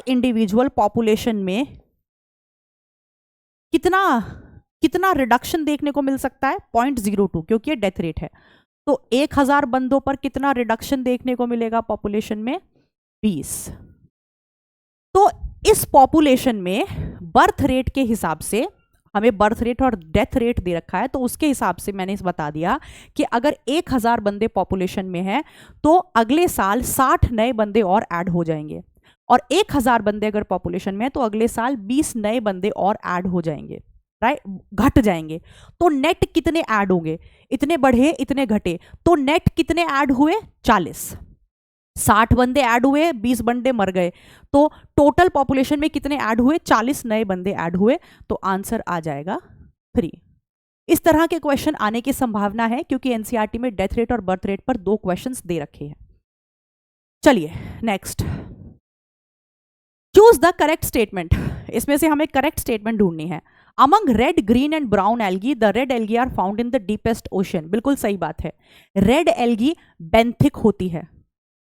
इंडिविजुअल पॉपुलेशन में कितना रिडक्शन देखने को मिल सकता है, 0.02, क्योंकि ये डेथ रेट है। तो 1000 बंदों पर कितना रिडक्शन देखने को मिलेगा पॉपुलेशन में, 20। तो इस पॉपुलेशन में बर्थ रेट के हिसाब से हमें बर्थ रेट और डेथ रेट दे रखा है, तो उसके हिसाब से मैंने इस बता दिया कि अगर 1000 बंदे पॉपुलेशन में हैं तो अगले साल 60 नए बंदे और ऐड हो जाएंगे, और 1000 बंदे अगर पॉपुलेशन में है तो अगले साल 20 नए बंदे और ऐड हो जाएंगे, राइट, घट जाएंगे। तो नेट कितने ऐड होंगे, इतने बढ़े इतने घटे, तो नेट कितने ऐड हुए, 40। 60 बंदे ऐड हुए, 20 बंदे मर गए, तो टोटल पॉपुलेशन में कितने ऐड हुए, 40 नए बंदे ऐड हुए। तो आंसर आ जाएगा 3। इस तरह के क्वेश्चन आने की संभावना है क्योंकि एनसीईआरटी में डेथ रेट और बर्थ रेट पर 2 क्वेश्चंस दे रखे हैं। चलिए next, choose the correct statement. इसमें से हमें करेक्ट स्टेटमेंट ढूंढनी है। Among red, green and brown algae, the red algae are found in the deepest ocean. बिल्कुल सही बात है। रेड एल्गी बेंथिक होती है।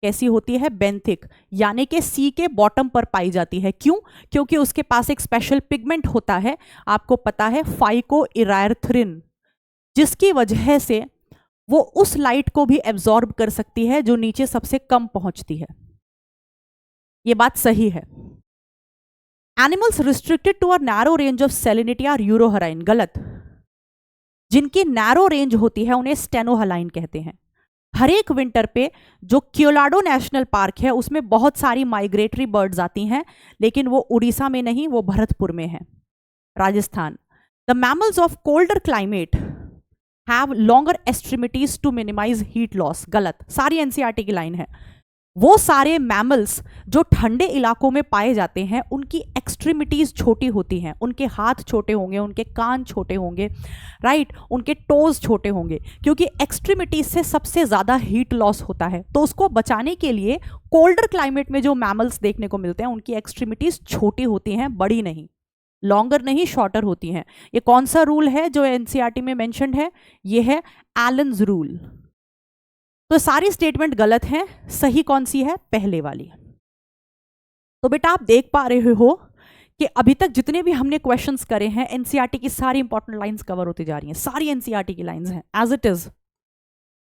कैसी होती है, बेंथिक, यानी कि सी के बॉटम पर पाई जाती है। क्यों, क्योंकि उसके पास एक स्पेशल पिगमेंट होता है, आपको पता है, फाइकोइरायथ्रिन, जिसकी वजह से वो उस लाइट को भी एब्जॉर्ब कर सकती है जो नीचे सबसे कम पहुंचती है। ये बात सही है। Animals restricted to a narrow range of salinity are euryhaline. गलत। जिनकी नैरो रेंज होती है उन्हें स्टेनोहलाइन कहते हैं। हर एक विंटर पे जो क्योलाडो नेशनल पार्क है उसमें बहुत सारी माइग्रेटरी बर्ड्स आती हैं, लेकिन वो उड़ीसा में नहीं, वो भरतपुर में है, Rajasthan. The mammals of colder climate have longer extremities to minimise heat loss. गलत, सारी एनसीईआरटी की लाइन है। वो सारे मैमल्स जो ठंडे इलाकों में पाए जाते हैं उनकी एक्सट्रीमिटीज छोटी होती हैं, उनके हाथ छोटे होंगे, उनके कान छोटे होंगे, राइट, उनके टोज छोटे होंगे, क्योंकि एक्सट्रीमिटीज से सबसे ज़्यादा हीट लॉस होता है। तो उसको बचाने के लिए कोल्डर क्लाइमेट में जो मैमल्स देखने को मिलते हैं उनकी एक्सट्रीमिटीज छोटी होती हैं, बड़ी नहीं, लॉन्गर नहीं, शॉर्टर होती हैं। ये कौन सा रूल है जो एनसीईआरटी में मेंशन्ड है? ये है एलन्स रूल। तो सारी स्टेटमेंट गलत हैं, सही कौन सी है? पहले वाली। तो बेटा आप देख पा रहे हो कि अभी तक जितने भी हमने क्वेश्चंस करे हैं एनसीईआरटी की सारी इंपॉर्टेंट लाइंस कवर होती जा रही हैं, सारी एनसीईआरटी की लाइंस हैं एज इट इज।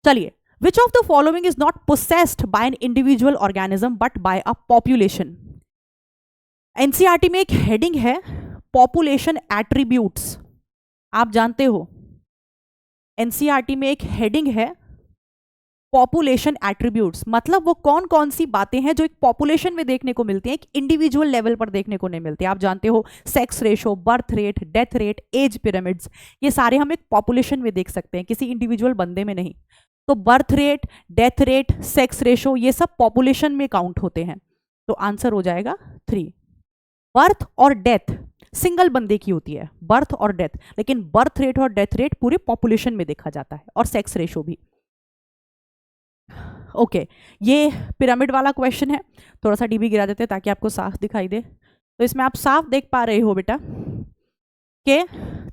चलिए, which of the following is not possessed by an individual organism but by a population? NCERT में एक हेडिंग है पॉपुलेशन एट्रीब्यूट्स। आप जानते हो एनसीईआरटी में एक हेडिंग है पॉपुलेशन एट्रीब्यूट्स, मतलब वो कौन कौन सी बातें हैं जो एक पॉपुलेशन में देखने को मिलती हैं, एक इंडिविजुअल लेवल पर देखने को नहीं मिलती। आप जानते हो sex ratio, birth rate, death rate, age pyramids, ये सारे हम एक पॉपुलेशन में देख सकते हैं, किसी इंडिविजुअल बंदे में नहीं। तो birth rate, death rate, sex ratio, ये सब पॉपुलेशन में काउंट होते हैं। तो आंसर हो जाएगा 3। बर्थ और डेथ सिंगल बंदे की होती है, बर्थ और डेथ, लेकिन बर्थ रेट और डेथ रेट पूरे पॉपुलेशन में देखा जाता है, और सेक्स रेशो भी। ओके, ये पिरामिड वाला क्वेश्चन है, थोड़ा सा डीबी गिरा देते हैं ताकि आपको साफ दिखाई दे। तो इसमें आप साफ देख पा रहे हो बेटा कि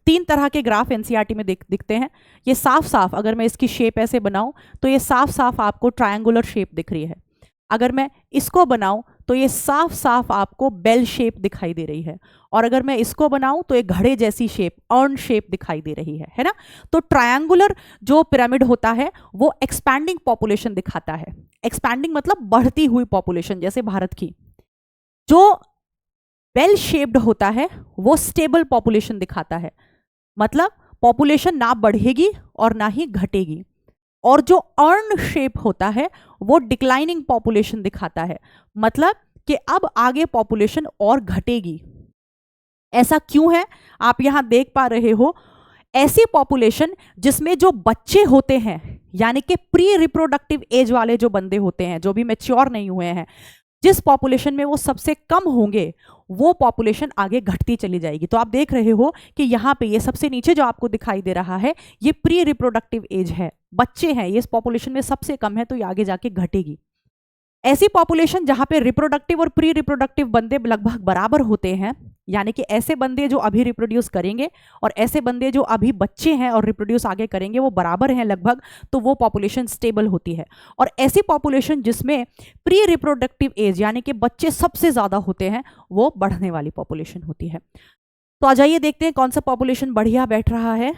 3 तरह के ग्राफ एनसीईआरटी में दिखते हैं। ये साफ साफ अगर मैं इसकी शेप ऐसे बनाऊं तो ये साफ साफ आपको ट्रायंगुलर शेप दिख रही है। अगर मैं इसको बनाऊं तो ये साफ साफ आपको बेल शेप दिखाई दे रही है, और अगर मैं इसको बनाऊं तो एक घड़े जैसी शेप, अर्न शेप दिखाई दे रही है ना। तो ट्रायंगुलर जो पिरामिड होता है वो एक्सपैंडिंग पॉपुलेशन दिखाता है। एक्सपैंडिंग मतलब बढ़ती हुई पॉपुलेशन, जैसे भारत की। जो बेल शेप्ड होता है वो स्टेबल पॉपुलेशन दिखाता है, मतलब पॉपुलेशन ना बढ़ेगी और ना ही घटेगी। और जो अर्न शेप होता है वो डिक्लाइनिंग पॉपुलेशन दिखाता है, मतलब कि अब आगे पॉपुलेशन और घटेगी। ऐसा क्यों है? आप यहां देख पा रहे हो ऐसी पॉपुलेशन जिसमें जो बच्चे होते हैं, यानी कि प्री रिप्रोडक्टिव एज वाले जो बंदे होते हैं, जो भी मैच्योर नहीं हुए हैं, जिस पॉपुलेशन में वो सबसे कम होंगे वो पॉपुलेशन आगे घटती चली जाएगी। तो आप देख रहे हो कि यहाँ पे ये सबसे नीचे जो आपको दिखाई दे रहा है ये प्री रिप्रोडक्टिव एज है, बच्चे हैं, ये इस पॉपुलेशन में सबसे कम है, तो ये आगे जाके घटेगी। ऐसी पॉपुलेशन जहां पे रिप्रोडक्टिव और प्री रिप्रोडक्टिव बंदे लगभग बराबर होते हैं, यानी कि ऐसे बंदे जो अभी रिप्रोड्यूस करेंगे और ऐसे बंदे जो अभी बच्चे हैं और रिप्रोड्यूस आगे करेंगे वो बराबर हैं लगभग, तो वो पॉपुलेशन स्टेबल होती है। और ऐसी पॉपुलेशन जिसमें प्री रिप्रोडक्टिव एज यानी कि बच्चे सबसे ज़्यादा होते हैं वो बढ़ने वाली पॉपुलेशन होती है। तो आ जाइए देखते हैं कौन सा पॉपुलेशन बढ़िया बैठ रहा है।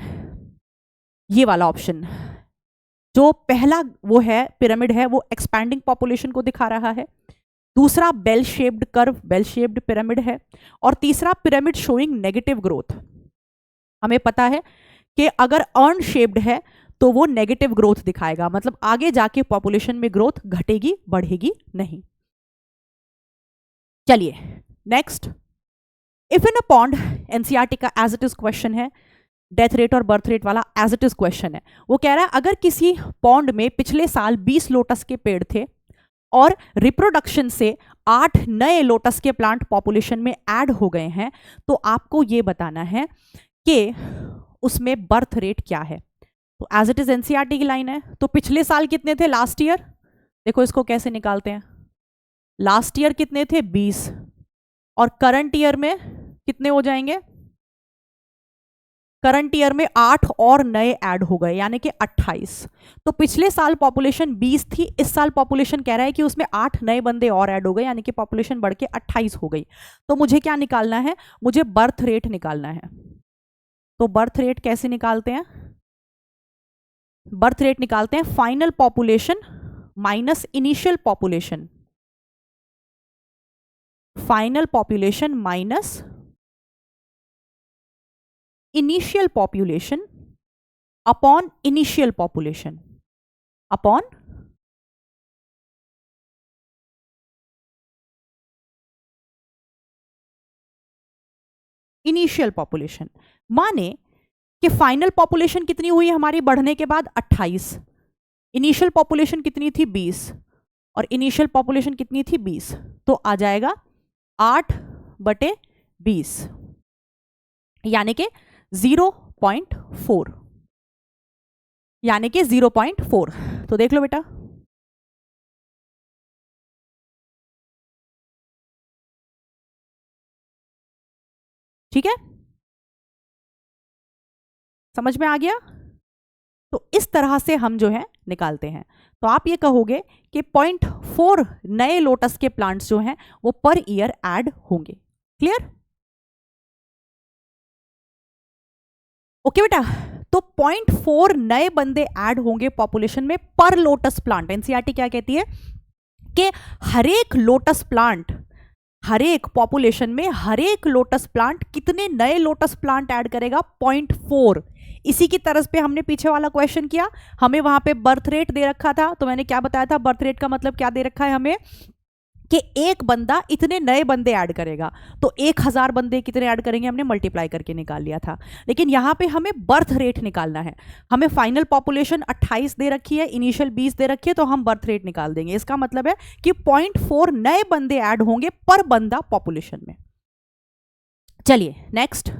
ये वाला ऑप्शन जो पहला वो है पिरामिड है वो एक्सपैंडिंग पॉपुलेशन को दिखा रहा है, दूसरा bell shaped curve, bell shaped pyramid है, और तीसरा पिरामिड शोइंग नेगेटिव ग्रोथ। हमें पता है कि अगर अर्न शेप्ड है तो वो नेगेटिव ग्रोथ दिखाएगा, मतलब आगे जाके पॉपुलेशन में ग्रोथ घटेगी, बढ़ेगी नहीं। चलिए next, if in a pond, NCERT का एज इट इज क्वेश्चन है, डेथ रेट और बर्थ रेट वाला एज इट इज क्वेश्चन है। वो कह रहा है अगर किसी पॉन्ड में पिछले साल 20 लोटस के पेड़ थे और रिप्रोडक्शन से 8 नए लोटस के प्लांट पॉपुलेशन में ऐड हो गए हैं, तो आपको ये बताना है कि उसमें बर्थ रेट क्या है। तो एज इट इज एनसीईआरटी की लाइन है। तो पिछले साल कितने थे? लास्ट ईयर, देखो इसको कैसे निकालते हैं। लास्ट ईयर कितने थे? 20, और करंट ईयर में कितने हो जाएंगे? करंट ईयर में 8 और नए ऐड हो गए, यानी कि 28। तो पिछले साल पॉपुलेशन 20 थी, इस साल पॉपुलेशन कह रहा है कि उसमें 8 नए बंदे और ऐड हो गए, यानी कि पॉपुलेशन बढ़ के 28 हो गई। तो मुझे क्या निकालना है? मुझे बर्थ रेट निकालना है। तो बर्थ रेट कैसे निकालते हैं? बर्थ रेट निकालते हैं final population minus initial population, final population minus initial population upon initial population upon initial population। माने कि फाइनल पॉपुलेशन कितनी हुई हमारी बढ़ने के बाद 28, इनिशियल पॉपुलेशन कितनी थी 20, और इनिशियल पॉपुलेशन कितनी थी 20, तो आ जाएगा 8/20 यानी कि 0.4, यानी कि 0.4। तो देख लो बेटा, ठीक है, समझ में आ गया। तो इस तरह से हम जो है निकालते हैं। तो आप ये कहोगे कि 0.4 नए लोटस के प्लांट्स जो हैं वो पर ईयर ऐड होंगे। क्लियर? ओके बेटा, तो 0.4 नए बंदे ऐड होंगे पॉपुलेशन में पर लोटस प्लांट। एनसीईआरटी क्या कहती है कि हरेक लोटस प्लांट, हरेक पॉपुलेशन में हरेक लोटस प्लांट कितने नए लोटस प्लांट ऐड करेगा? 0.4। इसी की तरह पे हमने पीछे वाला क्वेश्चन किया, हमें वहां पे बर्थ रेट दे रखा था, तो मैंने क्या बताया था, बर्थ रेट का मतलब क्या दे रखा है हमें कि एक बंदा इतने नए बंदे ऐड करेगा, तो 1000 बंदे कितने ऐड करेंगे हमने मल्टीप्लाई करके निकाल लिया था। लेकिन यहाँ पे हमें बर्थ रेट निकालना है, हमें फाइनल पॉपुलेशन 28 दे रखी है, इनिशियल 20 दे रखी है, तो हम बर्थ रेट निकाल देंगे। इसका मतलब है कि 0.4 नए बंदे ऐड होंगे पर बंदा पॉपुलेशन में। चलिए नेक्स्ट।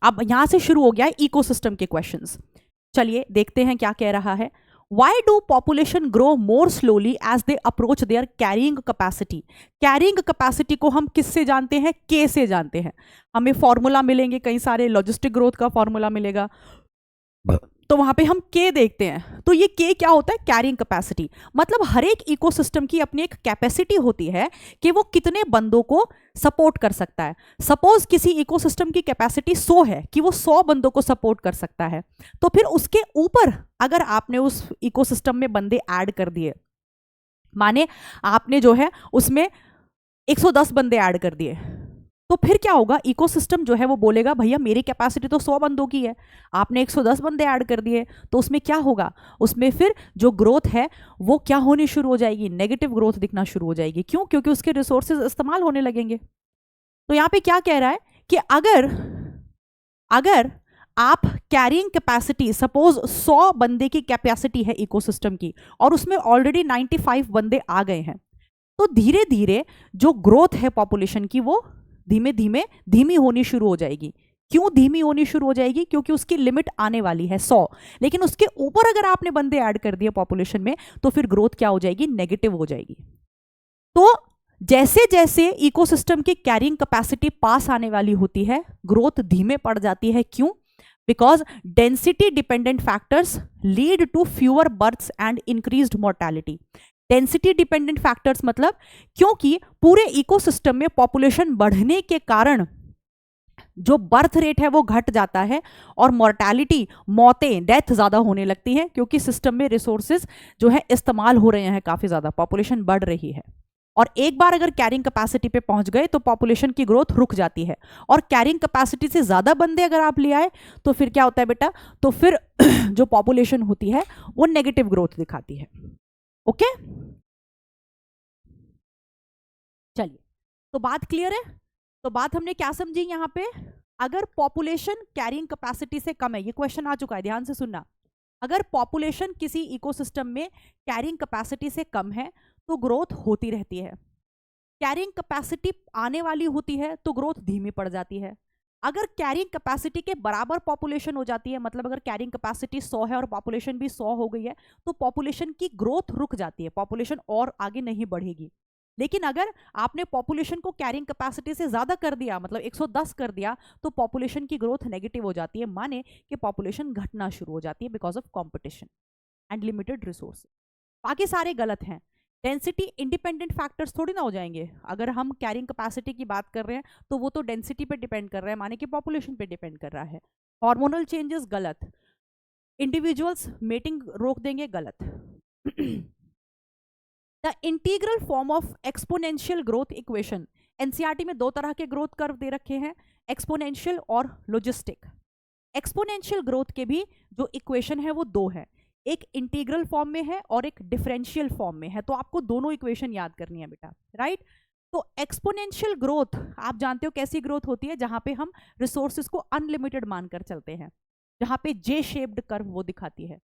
अब यहां से शुरू हो गया है इकोसिस्टम के क्वेश्चंस। चलिए देखते हैं क्या कह रहा है। Why do population grow more slowly as they approach their carrying capacity? Carrying capacity को हम किससे जानते हैं? K से जानते हैं। हमें फॉर्मूला मिलेंगे कई सारे, लॉजिस्टिक ग्रोथ का फॉर्मूला मिलेगा, तो वहां पे हम K देखते हैं। तो ये K क्या होता है? Carrying capacity. मतलब हर एक इकोसिस्टम की अपनी एक कैपेसिटी होती है कि वो कितने बंदों को सपोर्ट कर सकता है। सपोज किसी इकोसिस्टम की कैपेसिटी 100 है कि वो 100 बंदों को सपोर्ट कर सकता है, तो फिर उसके ऊपर अगर आपने उस इकोसिस्टम में बंदे ऐड कर दिए, माने आपने जो है उसमें 110 बंदे ऐड कर दिए, तो फिर क्या होगा? इकोसिस्टम जो है वो बोलेगा भैया मेरी कैपेसिटी तो 100 बंदों की है, आपने 110 बंदे ऐड कर दिए, तो उसमें क्या होगा? उसमें फिर जो ग्रोथ है वो क्या होनी शुरू हो जाएगी? नेगेटिव ग्रोथ दिखना शुरू हो जाएगी। क्यों? क्योंकि उसके रिसोर्सेज इस्तेमाल होने लगेंगे। तो यहाँ पे क्या कह रहा है कि अगर आप कैरिंग कैपेसिटी, सपोज 100 बंदे की कैपेसिटी है इकोसिस्टम की, और उसमें ऑलरेडी 95 बंदे आ गए हैं, तो धीरे धीरे जो ग्रोथ है पॉपुलेशन की वो धीमे धीमे धीमी होनी शुरू हो जाएगी। क्यों धीमी होनी शुरू हो जाएगी? क्योंकि उसकी लिमिट आने वाली है 100, लेकिन उसके ऊपर अगर आपने बंदे ऐड कर दिए पॉपुलेशन में, तो फिर ग्रोथ क्या हो जाएगी? नेगेटिव हो जाएगी। तो जैसे जैसे इकोसिस्टम की कैरिंग कैपेसिटी पास आने वाली होती है, ग्रोथ धीमे पड़ जाती है। क्यों? Because density dependent factors lead to fewer births and increased mortality. Density dependent factors मतलब क्योंकि पूरे इकोसिस्टम में पॉपुलेशन बढ़ने के कारण जो बर्थ रेट है वो घट जाता है, और मोर्टेलिटी, मौतें, डेथ ज्यादा होने लगती है, क्योंकि सिस्टम में रिसोर्सेज जो है इस्तेमाल हो रहे हैं काफी ज्यादा, पॉपुलेशन बढ़ रही है। और एक बार अगर कैरिंग कैपेसिटी पे पहुंच गए तो पॉपुलेशन की ग्रोथ रुक जाती है, और कैरिंग कैपेसिटी से ज्यादा बंदे अगर आप ले आए तो फिर क्या होता है बेटा? तो फिर जो पॉपुलेशन होती है वो नेगेटिव ग्रोथ दिखाती है। ओके, चलिए, तो बात क्लियर है। तो बात हमने क्या समझी यहाँ पे? अगर पॉपुलेशन कैरिंग कैपेसिटी से कम है, ये क्वेश्चन आ चुका है, ध्यान से सुनना। अगर पॉपुलेशन किसी इकोसिस्टम में कैरिंग कैपेसिटी से कम है तो ग्रोथ होती रहती है। कैरिंग कैपेसिटी आने वाली होती है तो ग्रोथ धीमी पड़ जाती है। अगर कैरिंग कैपेसिटी के बराबर पॉपुलेशन हो जाती है, मतलब अगर कैरिंग कैपेसिटी 100 है और पॉपुलेशन भी 100 हो गई है, तो पॉपुलेशन की ग्रोथ रुक जाती है, पॉपुलेशन और आगे नहीं बढ़ेगी। लेकिन अगर आपने पॉपुलेशन को कैरिंग कैपेसिटी से ज्यादा कर दिया, मतलब 110 कर दिया, तो पॉपुलेशन की ग्रोथ नेगेटिव हो जाती है, माने कि पॉपुलेशन घटना शुरू हो जाती है because of competition and limited resource. बाकी सारे गलत हैं। डेंसिटी इंडिपेंडेंट फैक्टर्स थोड़ी ना हो जाएंगे। अगर हम कैरिंग कैपेसिटी की बात कर रहे हैं तो वो तो डेंसिटी पे डिपेंड कर रहा है, माने कि पॉपुलेशन पे डिपेंड कर रहा है। हार्मोनल चेंजेस गलत, इंडिविजुअल्स मेटिंग रोक देंगे गलत। The integral form of exponential growth equation, NCERT में दो तरह के ग्रोथ कर्व दे रखे हैं, एक्सपोनेंशियल और लॉजिस्टिक। एक्सपोनेंशियल ग्रोथ के भी जो इक्वेशन है वो दो है, एक इंटीग्रल फॉर्म में है और एक डिफरेंशियल फॉर्म में है। तो आपको दोनों इक्वेशन याद करनी है बेटा, राइट? तो एक्सपोनेंशियल ग्रोथ आप जानते हो कैसी ग्रोथ होती है, जहां पे हम रिसोर्सेज को अनलिमिटेड मानकर चलते हैं, जहां पे जे शेप्ड कर्व वो दिखाती है।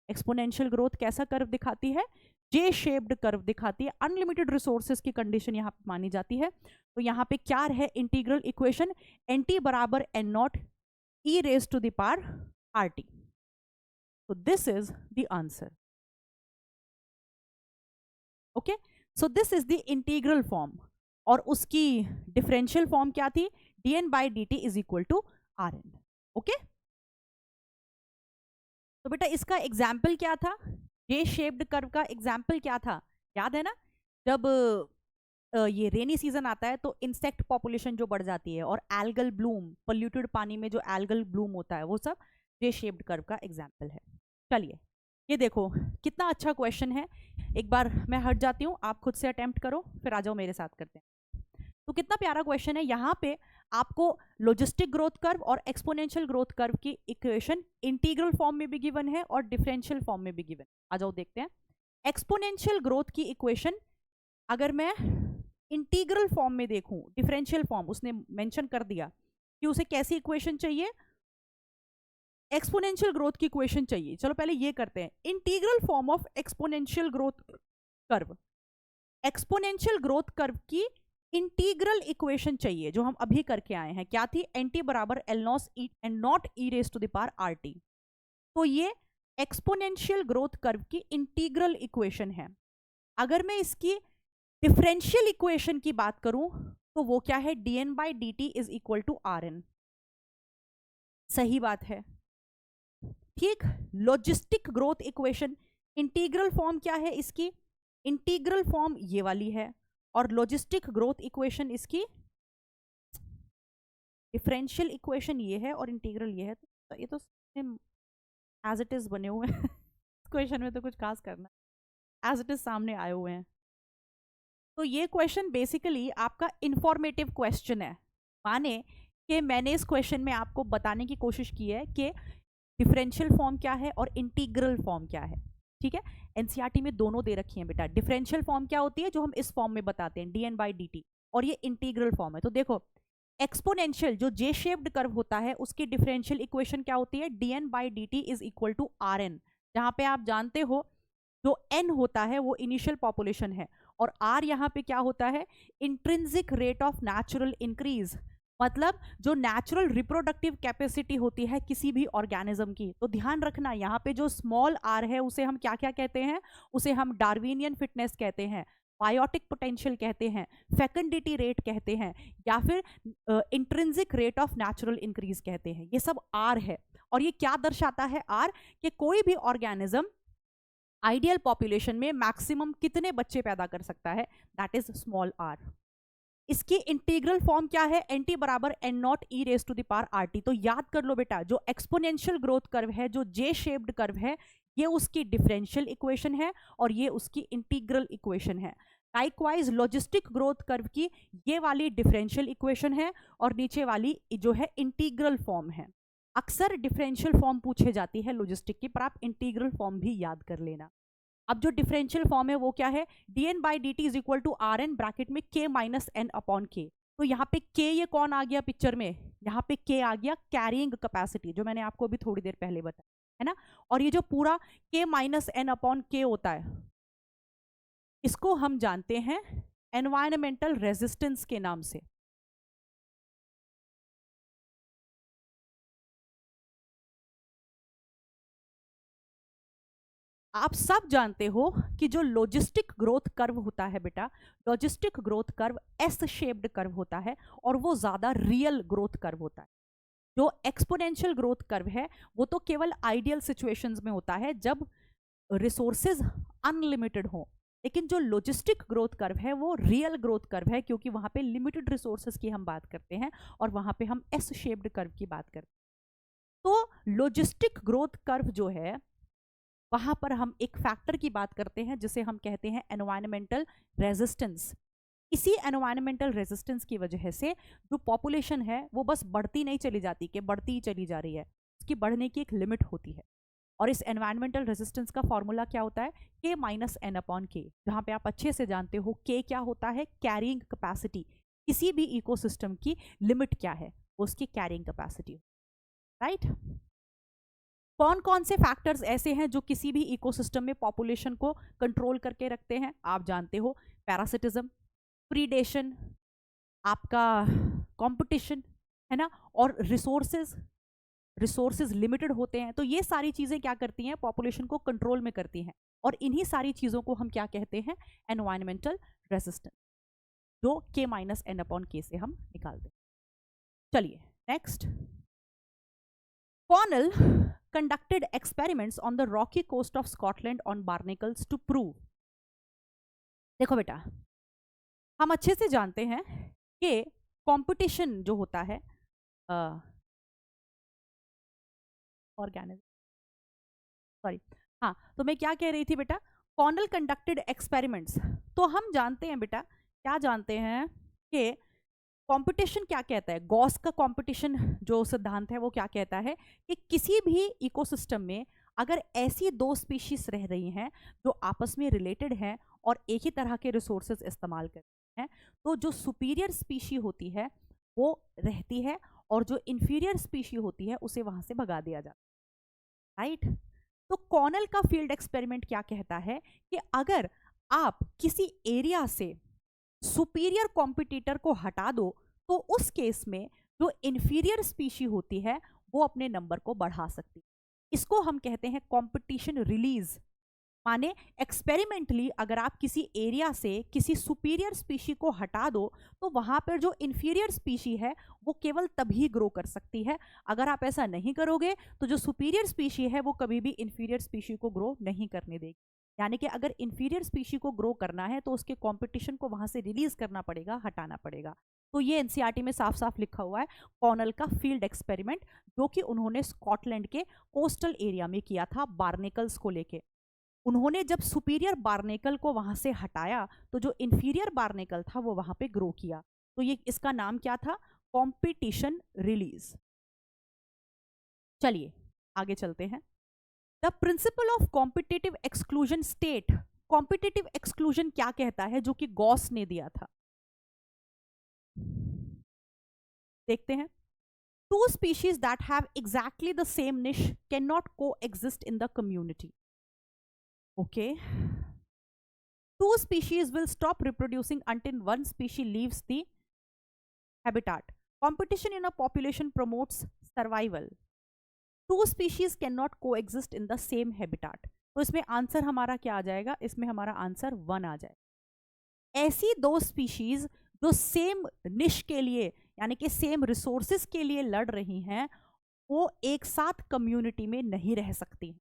एक्सपोनेंशियल ग्रोथ कैसा कर्व दिखाती है? जे शेप्ड कर्व दिखाती है। अनलिमिटेड रिसोर्सेज की कंडीशन यहाँ पे मानी जाती है। तो यहाँ पे क्या है इंटीग्रल इक्वेशन? एन टी बराबर N not E raise to the power R T. तो this is the answer. Okay, so this is the integral form. और उसकी डिफरेंशियल फॉर्म क्या थी? dn by D T is equal to are N. Okay, तो बेटा इसका example क्या था? जे शेप्ड कर्व का एग्जाम्पल क्या था? याद है ना, जब ये रेनी सीजन आता है तो इंसेक्ट पॉपुलेशन जो बढ़ जाती है और एल्गल ब्लूम, पोल्यूटेड पानी में जो एल्गल ब्लूम होता है, वो सब जे शेप्ड कर्व का एग्जाम्पल है। चलिए ये देखो कितना अच्छा क्वेश्चन है। एक बार मैं हट जाती हूँ, आप खुद से अटेम्प्ट करो, फिर आ जाओ मेरे साथ करते हैं। तो कितना प्यारा क्वेश्चन है। यहाँ पे आपको लॉजिस्टिक ग्रोथ कर्व और एक्सपोनेंशियल ग्रोथ कर्व की इक्वेशन इंटीग्रल फॉर्म में भी गिवन है और डिफरेंशियल फॉर्म में भी गिवन। आ जाओ देखते हैं। एक्सपोनेंशियल ग्रोथ की इक्वेशन अगर मैं इंटीग्रल फॉर्म में देखूं, डिफरेंशियल फॉर्म उसने मेंशन कर दिया कि उसे कैसी इक्वेशन चाहिए, एक्सपोनेंशियल ग्रोथ की इक्वेशन चाहिए। चलो पहले ये करते हैं, integral form of exponential growth curve. Exponential growth curve की इंटीग्रल इक्वेशन चाहिए जो हम अभी करके आए हैं। क्या थी? एन टी बराबर L naught E raise to the power R T. तो ये एक्सपोनेंशियल ग्रोथ कर्व की इंटीग्रल इक्वेशन है। अगर मैं इसकी डिफरेंशियल इक्वेशन की बात करूं तो वो क्या है? dn by D T is equal to are n. सही बात है, ठीक। Logistic growth equation integral form क्या है इसकी? इंटीग्रल फॉर्म ये वाली है और लॉजिस्टिक ग्रोथ इक्वेशन इसकी डिफरेंशियल इक्वेशन ये है और इंटीग्रल ये है। तो ये तो एज इट इज बने हुए हैं क्वेश्चन में तो कुछ खास करना, एज इट इज सामने आए हुए हैं। तो ये क्वेश्चन बेसिकली आपका इंफॉर्मेटिव क्वेश्चन है। माने कि मैंने इस क्वेश्चन में आपको बताने की कोशिश की है कि डिफरेंशियल फॉर्म क्या है और इंटीग्रल फॉर्म क्या है। ठीक है, एनसीईआरटी में दोनों दे रखी हैं बेटा। डिफरेंशियल फॉर्म क्या होती है? जो हम इस फॉर्म में बताते हैं, dn बाई dt, और ये इंटीग्रल फॉर्म है। तो देखो एक्सपोनेंशियल जो जे शेप्ड कर्व होता है उसकी डिफरेंशियल इक्वेशन क्या होती है? dn by dt is equal to are n, जहां पे आप जानते हो जो n होता है वो इनिशियल पॉपुलेशन है और r यहाँ पे क्या होता है? Intrinsic rate of natural increase, मतलब जो नेचुरल रिप्रोडक्टिव कैपेसिटी होती है किसी भी ऑर्गेनिज्म की। तो ध्यान रखना यहाँ पे जो स्मॉल r है उसे हम क्या क्या कहते हैं? उसे हम डार्विनियन फिटनेस कहते हैं, बायोटिक पोटेंशियल कहते हैं, फेकंडिटी रेट कहते हैं, या फिर intrinsic rate of natural increase कहते हैं। ये सब r है और ये क्या दर्शाता है? r कि कोई भी ऑर्गेनिज्म आइडियल पॉपुलेशन में मैक्सिमम कितने बच्चे पैदा कर सकता है, दैट इज स्मॉल r। इसकी इंटीग्रल फॉर्म क्या है? एन टी बराबर N not E raise to the power R T. तो याद कर लो बेटा, जो एक्सपोनेंशियल ग्रोथ कर्व है, जो जे शेप्ड कर्व है, ये उसकी डिफरेंशियल इक्वेशन है और ये उसकी इंटीग्रल इक्वेशन है। लाइकवाइज लॉजिस्टिक ग्रोथ कर्व की ये वाली डिफरेंशियल इक्वेशन है और नीचे वाली जो है इंटीग्रल फॉर्म है। अक्सर डिफरेंशियल फॉर्म पूछे जाती है लॉजिस्टिक की, पर आप इंटीग्रल फॉर्म भी याद कर लेना। अब जो डिफरेंशियल फॉर्म है वो क्या है? dn by D T is equal to are n bracket में k minus n upon K. तो यहाँ पे k ये कौन आ गया पिक्चर में? यहाँ पे k आ गया कैरिंग कैपेसिटी, जो मैंने आपको अभी थोड़ी देर पहले बताया है ना। और ये जो पूरा k माइनस एन अपॉन के होता है, इसको हम जानते हैं एनवायरमेंटल रेजिस्टेंस के नाम से। आप सब जानते हो कि जो लॉजिस्टिक ग्रोथ कर्व होता है बेटा, logistic growth curve S shaped curve होता है और वो ज्यादा रियल ग्रोथ कर्व होता है। जो एक्सपोनेंशियल ग्रोथ कर्व है वो तो केवल आइडियल सिचुएशंस में होता है जब रिसोर्सेज अनलिमिटेड हो, लेकिन जो लॉजिस्टिक ग्रोथ कर्व है वो रियल ग्रोथ कर्व है, क्योंकि वहां पे लिमिटेड रिसोर्सेज की हम बात करते हैं और वहां पे हम एस शेप्ड कर्व की बात करते हैं। तो लॉजिस्टिक ग्रोथ कर्व जो है वहां पर हम एक फैक्टर की बात करते हैं जिसे हम कहते हैं एनवायरमेंटल रेजिस्टेंस। इसी एनवायरमेंटल रेजिस्टेंस की वजह से जो पॉपुलेशन है वो बस बढ़ती नहीं चली जाती कि बढ़ती ही चली जा रही है, उसकी बढ़ने की एक लिमिट होती है। और इस एनवायरमेंटल रेजिस्टेंस का फॉर्मूला क्या होता है, K माइनस एन अपॉन के, जहां पे आप अच्छे से जानते हो K क्या होता है, कैरिंग कैपेसिटी, किसी भी इकोसिस्टम की लिमिट क्या है, उसकी कैरिंग कैपेसिटी, राइट। कौन कौन से फैक्टर्स ऐसे हैं जो किसी भी इकोसिस्टम में पॉपुलेशन को कंट्रोल करके रखते हैं, आप जानते हो, पैरासिटिज्म, प्रीडेशन, आपका कंपटीशन, है ना, और रिसोर्सेज लिमिटेड होते हैं, तो ये सारी चीजें क्या करती हैं, पॉपुलेशन को कंट्रोल में करती हैं, और इन्हीं सारी चीजों को हम क्या कहते हैं, एनवायरमेंटल रेजिस्टेंस, जो K माइनस एन अपॉन के से हम निकालते हैं। चलिए next, Connell conducted experiments on the rocky coast of Scotland on barnacles to prove, देखो बेटा, हम अच्छे से जानते हैं कि कंपटीशन जो होता है ऑर्गेनिज्म, सॉरी, हाँ, तो मैं क्या कह रही थी बेटा, कॉनल कंडक्टेड एक्सपेरिमेंट्स, तो हम जानते हैं बेटा, क्या जानते हैं कि कंपटीशन क्या कहता है, गॉस का कंपटीशन जो सिद्धांत है वो क्या कहता है कि किसी भी इकोसिस्टम में अगर ऐसी दो स्पीशीज रह रही हैं जो आपस में रिलेटेड हैं और एक ही तरह के रिसोर्सेज इस्तेमाल करते हैं, तो जो सुपीरियर स्पीशी होती है वो रहती है और जो इंफीरियर स्पीशी होती है उसे वहां से भगा दिया जाता है, राइट। तो कॉनल का फील्ड एक्सपेरिमेंट क्या कहता है कि अगर आप किसी एरिया से सुपीरियर कॉम्पिटिटर को हटा दो तो उस केस में जो इंफीरियर स्पीशी होती है वो अपने नंबर को बढ़ा सकती है, इसको हम कहते हैं कंपटीशन रिलीज। माने एक्सपेरिमेंटली अगर आप किसी एरिया से किसी सुपीरियर स्पीशी को हटा दो तो वहां पर जो इंफीरियर स्पीशी है वो केवल तभी ग्रो कर सकती है, अगर आप ऐसा नहीं करोगे तो जो सुपीरियर स्पीशी है वो कभी भी इंफीरियर स्पीशी को ग्रो नहीं करने देगी। यानी कि अगर इंफीरियर स्पीशी को ग्रो करना है तो उसके कंपटीशन को वहां से रिलीज करना पड़ेगा, हटाना पड़ेगा। तो ये एनसीईआरटी में साफ साफ लिखा हुआ है, कॉनल का फील्ड एक्सपेरिमेंट, जो कि उन्होंने स्कॉटलैंड के कोस्टल एरिया में किया था बार्नेकल्स को लेके। उन्होंने जब सुपीरियर बार्नेकल को वहां से हटाया तो जो इंफीरियर बार्नेकल था वो वहां पे ग्रो किया, तो ये इसका नाम क्या था, कंपटीशन रिलीज। चलिए आगे चलते हैं। The principle of competitive exclusion state, competitive exclusion क्या कहता है, जो कि गॉस ने दिया था, देखते हैं। Two species that have exactly the same niche can not coexist in the community, okay. Two species will stop reproducing until one species leaves the habitat. Competition in a population promotes survival. Two species cannot coexist in the same habitat. तो इसमें answer हमारा क्या आ जाएगा, इसमें हमारा answer 1 आ जाएगा। ऐसी दो स्पीशीज जो सेम निश के लिए यानी कि सेम रिसोर्सेज के लिए लड़ रही हैं वो एक साथ कम्युनिटी में नहीं रह सकती।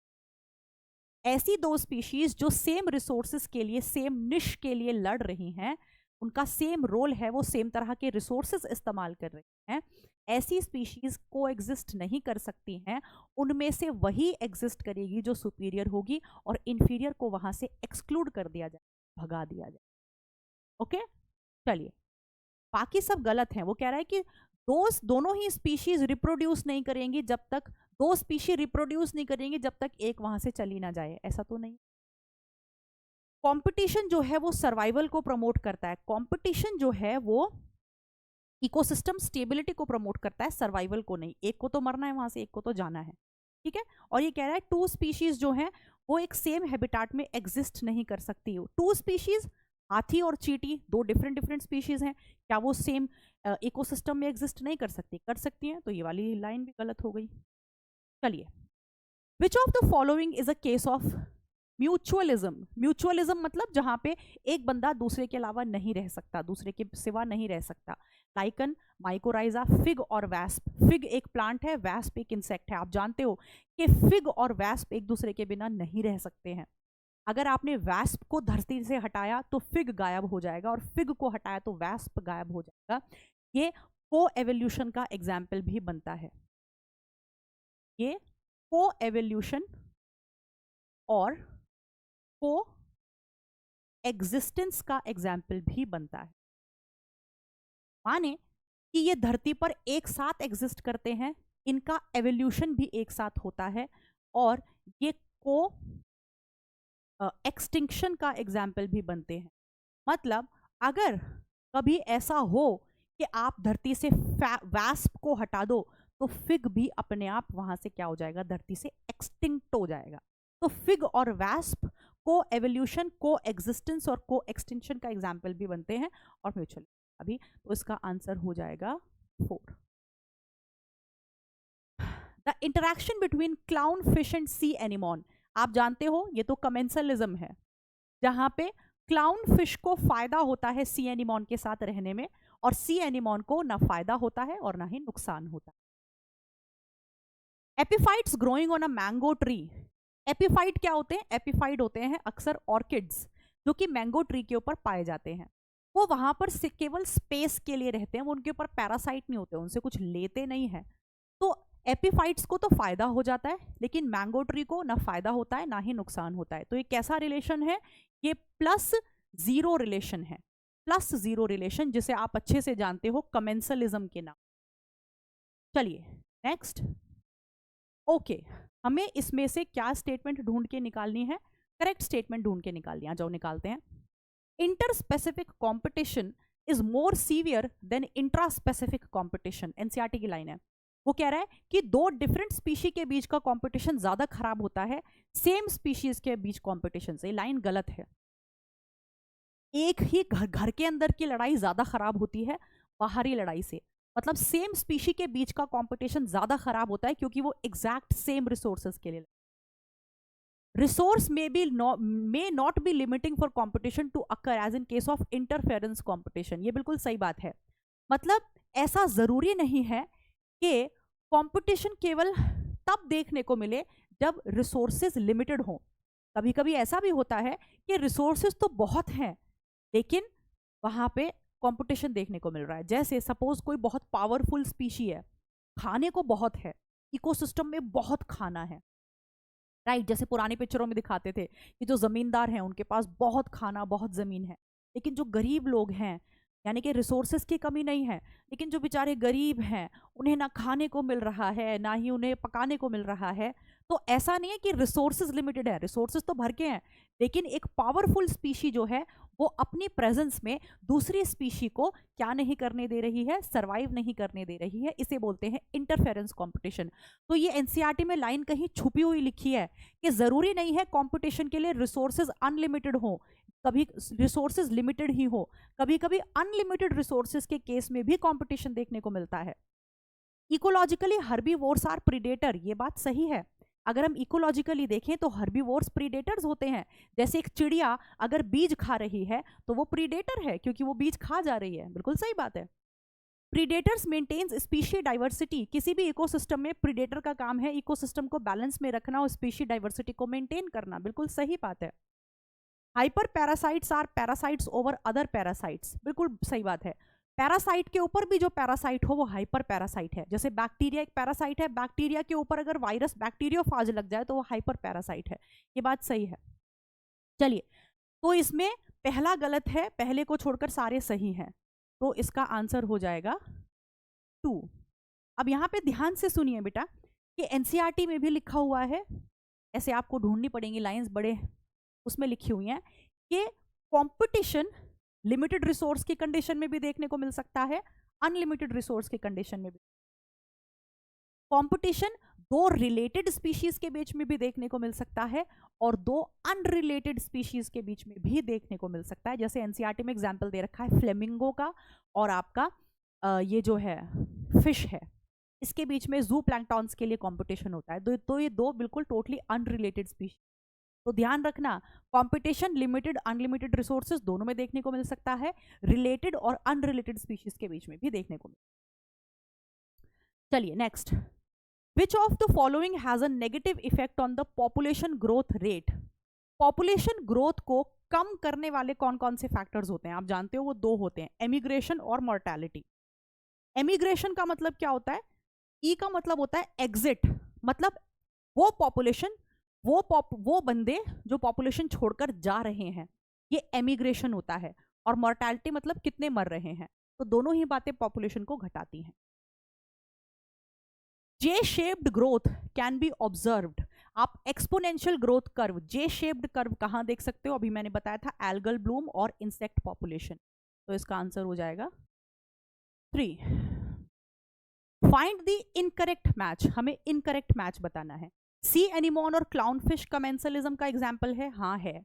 ऐसी दो स्पीशीज जो सेम रिसोर्सेज के लिए सेम निश के लिए लड़ रही हैं, उनका सेम रोल है, वो सेम तरह के रिसोर्सेज इस्तेमाल कर रही हैं, ऐसी स्पीशीज को एग्जिस्ट नहीं कर सकती हैं। उनमें से वही एग्जिस्ट करेगी जो सुपीरियर होगी और इंफीरियर को वहां से एक्सक्लूड कर दिया जाए, भगा दिया जाए, ओके। चलिए बाकी सब गलत है, वो कह रहा है कि दोनों ही स्पीशीज रिप्रोड्यूस नहीं करेंगी जब तक, दो स्पीशी रिप्रोड्यूस नहीं करेंगे जब तक एक वहां से चली ना जाए, ऐसा तो नहीं। कंपटीशन जो है वो सर्वाइवल को प्रमोट करता है, कंपटीशन जो है वो इकोसिस्टम स्टेबिलिटी को प्रमोट करता है, सर्वाइवल को नहीं। एक को तो मरना है वहां से, एक को तो जाना है, ठीक है। और ये कह रहा है टू स्पीशीज जो है वो एक सेम हैबिटेट में एग्जिस्ट नहीं कर सकती। टू स्पीशीज, हाथी और चींटी, दो डिफरेंट स्पीशीज हैं, क्या वो सेम इकोसिस्टम में एग्जिस्ट नहीं कर सकती, कर सकती हैं, तो ये वाली लाइन भी गलत हो गई। चलिए, which of the following is a case of mutualism, mutualism मतलब जहां पे एक बंदा दूसरे के अलावा नहीं रह सकता, दूसरे के सिवा नहीं रह सकता। लाइकन, माइकोराइजा, फिग और वैस्प। फिग एक प्लांट है, वैस्प एक इंसेक्ट है। आप जानते हो कि फिग और वैस्प एक दूसरे के बिना नहीं रह सकते हैं। अगर आपने वैस्प को धरती से हटाया तो फिग गायब हो जाएगा, और फिग को हटाया तो वैस्प गायब हो जाएगा। ये को एवोल्यूशन का एग्जाम्पल भी बनता है, ये को एवोल्यूशन और को एग्जिस्टेंस का एग्जाम्पल भी बनता है। माने कि ये धरती पर एक साथ एग्जिस्ट करते हैं, इनका एवोल्यूशन भी एक साथ होता है, और ये को एक्सटिंक्शन का एग्जाम्पल भी बनते हैं। मतलब अगर कभी ऐसा हो कि आप धरती से वैस्प को हटा दो तो फिग भी अपने आप वहां से क्या हो जाएगा, धरती से एक्सटिंक्ट हो जाएगा। तो फिग और वैस्प को एवोल्यूशन, को एग्जिस्टेंस और को एक्सटिंक्शन का एग्जाम्पल भी बनते हैं और म्यूचुअल अभी, तो इसका आंसर हो जाएगा 4। The interaction between clown fish and C anemone, आप जानते हो ये तो कमेंसलिज्म है, जहां पे क्लाउन फिश को फायदा होता है सी एनिमोन के साथ रहने में और सी एनिमोन को ना फायदा होता है और ना ही नुकसान होता है। Epiphytes growing on a mango tree, epiphyte क्या होते हैं, एपिफाइट होते हैं अक्सर ऑर्किड्स जो कि मैंगो ट्री के ऊपर पाए जाते हैं। वो वहां पर केवल स्पेस के लिए रहते हैं, वो उनके ऊपर पैरासाइट नहीं होते, उनसे कुछ लेते नहीं है। तो एपिफाइट्स को तो फायदा हो जाता है लेकिन मैंगो ट्री को ना फायदा होता है ना ही नुकसान होता है। तो ये कैसा रिलेशन है, ये +0 रिलेशन है, +0 रिलेशन, जिसे आप अच्छे से जानते हो कमेंसलिज्म के नाम। चलिए नेक्स्ट। ओके, हमें इसमें से क्या स्टेटमेंट ढूंढ के निकालनी है, करेक्ट स्टेटमेंट ढूंढ के निकालनी है, जाओ निकालते हैं। Interspecific competition is more severe than intraspecific competition, NCERT की लाइन है। वो कह रहा है कि दो डिफरेंट स्पीशी के बीच का कंपटीशन ज्यादा खराब होता है सेम स्पीशीज के बीच कंपटीशन से। लाइन गलत है, एक ही घर के अंदर की लड़ाई ज्यादा खराब होती है बाहरी लड़ाई से। मतलब सेम स्पीशी के बीच का कंपटीशन ज्यादा खराब होता है क्योंकि वो एग्जैक्ट सेम रिसोर्सेज के लिए। Resource may not be limiting for competition to occur as in case of interference competition, ये बिल्कुल सही बात है। मतलब ऐसा जरूरी नहीं है कि कंपटीशन केवल तब देखने को मिले जब रिसोर्सेज लिमिटेड हो। कभी कभी ऐसा भी होता है कि रिसोर्सेज तो बहुत हैं लेकिन वहां पे कंपटीशन देखने को मिल रहा है। जैसे सपोज कोई बहुत पावरफुल स्पीशी है, खाने को बहुत है, इकोसिस्टम में बहुत खाना है, राइट। जैसे पुरानी पिक्चरों में दिखाते थे कि जो जमींदार हैं उनके पास बहुत खाना, बहुत जमीन है, लेकिन जो गरीब लोग हैं, यानी कि रिसोर्सेज की कमी नहीं है लेकिन जो बेचारे गरीब हैं उन्हें ना खाने को मिल रहा है ना ही उन्हें पकाने को मिल रहा है। तो ऐसा नहीं है कि रिसोर्सेज लिमिटेड है, रिसोर्सेज तो भर के हैं, लेकिन एक पावरफुल स्पीशी जो है वो अपनी प्रेजेंस में दूसरी स्पीशी को क्या नहीं करने दे रही है, सरवाइव नहीं करने दे रही है। इसे बोलते हैं इंटरफेरेंस कंपटीशन। तो ये एनसीईआरटी में लाइन कहीं छुपी हुई लिखी है कि जरूरी नहीं है कंपटीशन के लिए रिसोर्सेज अनलिमिटेड हो, कभी रिसोर्सेज लिमिटेड ही हो, कभी कभी अनलिमिटेड रिसोर्सेज के केस में भी कंपटीशन देखने को मिलता है। इकोलॉजिकली हर्बीवोर्स आर प्रीडेटर, ये बात सही है। अगर हम इकोलॉजिकली देखें तो हर्बीवोर्स प्रीडेटर्स होते हैं। जैसे एक चिड़िया अगर बीज खा रही है तो वो प्रीडेटर है क्योंकि वो बीज खा जा रही है, बिल्कुल सही बात है। प्रीडेटर्स मेंटेन्स स्पीशी डाइवर्सिटी, किसी भी इकोसिस्टम में प्रीडेटर का काम है इकोसिस्टम को बैलेंस में रखना और स्पीशी डाइवर्सिटी को मेंटेन करना, बिल्कुल सही बात है। Hyper parasites are parasites over other parasites, बिल्कुल सही बात है। पैरासाइट के ऊपर भी जो पैरासाइट हो वो हाइपर पैरासाइट है। जैसे बैक्टीरिया एक पैरासाइट है, बैक्टीरिया के ऊपर अगर वायरस बैक्टीरियोफाज लग जाए तो वो हाइपर पैरासाइट है, ये बात सही है। चलिए, तो इसमें पहला गलत है, पहले को छोड़कर सारे सही हैं, तो इसका आंसर हो जाएगा 2। अब यहाँ पे ध्यान से सुनिए बेटा कि एनसीईआरटी में भी लिखा हुआ है, ऐसे आपको ढूंढनी पड़ेंगी लाइंस, बड़े उसमें लिखी हुई हैं कि कंपटीशन लिमिटेड रिसोर्स की कंडीशन में भी देखने को मिल सकता है, अनलिमिटेड रिसोर्स की कंडीशन में भी। कंपटीशन दो रिलेटेड स्पीशीज के बीच में भी देखने को मिल सकता है और दो अनरिलेटेड स्पीशीज के बीच में भी देखने को मिल सकता है। जैसे एनसीईआरटी में एग्जांपल दे रखा है फ्लेमिंगो का और आपका ये जो है फिश है, इसके बीच में जू प्लैंक्टॉन्स के लिए कंपटीशन होता है। तो ये दो बिल्कुल टोटली अनरिलेटेड स्पीशीज। तो ध्यान रखना, कंपटीशन लिमिटेड अनलिमिटेड रिसोर्सेज दोनों में देखने को मिल सकता है, रिलेटेड और अनरिलेटेड स्पीशीज के बीच में भी देखने को मिल। चलिए next, which of the following has a negative effect on the population growth rate. Population growth को कम करने वाले कौन कौन से फैक्टर्स होते हैं, आप जानते हो वो दो होते हैं, एमिग्रेशन और मोर्टेलिटी। एमिग्रेशन का मतलब क्या होता है, ई का मतलब होता है एग्जिट, मतलब वो पॉपुलेशन, वो बंदे जो पॉपुलेशन छोड़कर जा रहे हैं, ये एमिग्रेशन होता है। और मोर्टेलिटी मतलब कितने मर रहे हैं, तो दोनों ही बातें पॉपुलेशन को घटाती हैं। J shaped growth can be observed, आप exponential growth curve, J shaped curve कहाँ देख सकते हो? अभी मैंने बताया था एल्गल ब्लूम और इंसेक्ट पॉपुलेशन। तो इसका आंसर हो जाएगा 3। फाइंड द इनकरेक्ट मैच, हमें इनकरेक्ट मैच बताना है। सी एनिमोन और क्लाउनफिश कमेंसलिज्म का एग्जाम्पल है, हाँ है।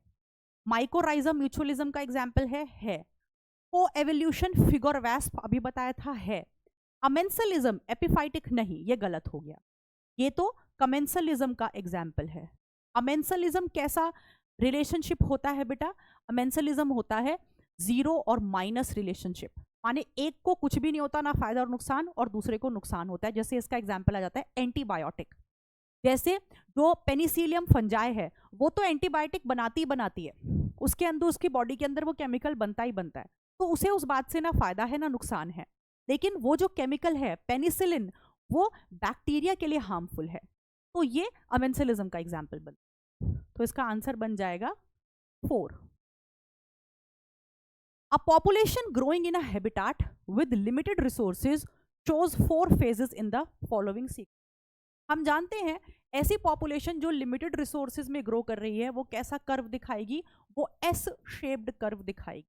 माइकोराइजम म्यूचुअलिज्म का एग्जाम्पल है। को एवोल्यूशन फिगर वैस्प अभी बताया था, है। अमेंसलिज्म एपिफाइटिक नहीं, ये गलत हो गया, ये तो कमेंसलिज्म का एग्जाम्पल है। अमेंसलिज्म कैसा रिलेशनशिप होता है बेटा? अमेंसलिज्म होता है जीरो और माइनस रिलेशनशिप, माने एक को कुछ भी नहीं होता, ना फायदा और नुकसान, और दूसरे को नुकसान होता है। जैसे इसका एग्जाम्पल आ जाता है एंटीबायोटिक। जैसे जो पेनिसिलियम फंजाई है वो तो एंटीबायोटिक बनाती ही बनाती है, उसके अंदर, उसकी बॉडी के अंदर वो केमिकल बनता ही बनता है, तो उसे उस बात से ना फायदा है ना नुकसान है। लेकिन वो जो केमिकल है पेनिसिलिन, वो बैक्टीरिया के लिए हार्मफुल है, तो ये अमेंसलिज्म का एग्जाम्पल बन, तो इसका आंसर बन जाएगा 4। A population growing in a habitat with limited resources shows 4 phases in the following sequence. हम जानते हैं ऐसी पॉपुलेशन जो लिमिटेड रिसोर्सेज में ग्रो कर रही है वो कैसा कर्व दिखाएगी? वो एस शेप्ड कर्व दिखाएगी।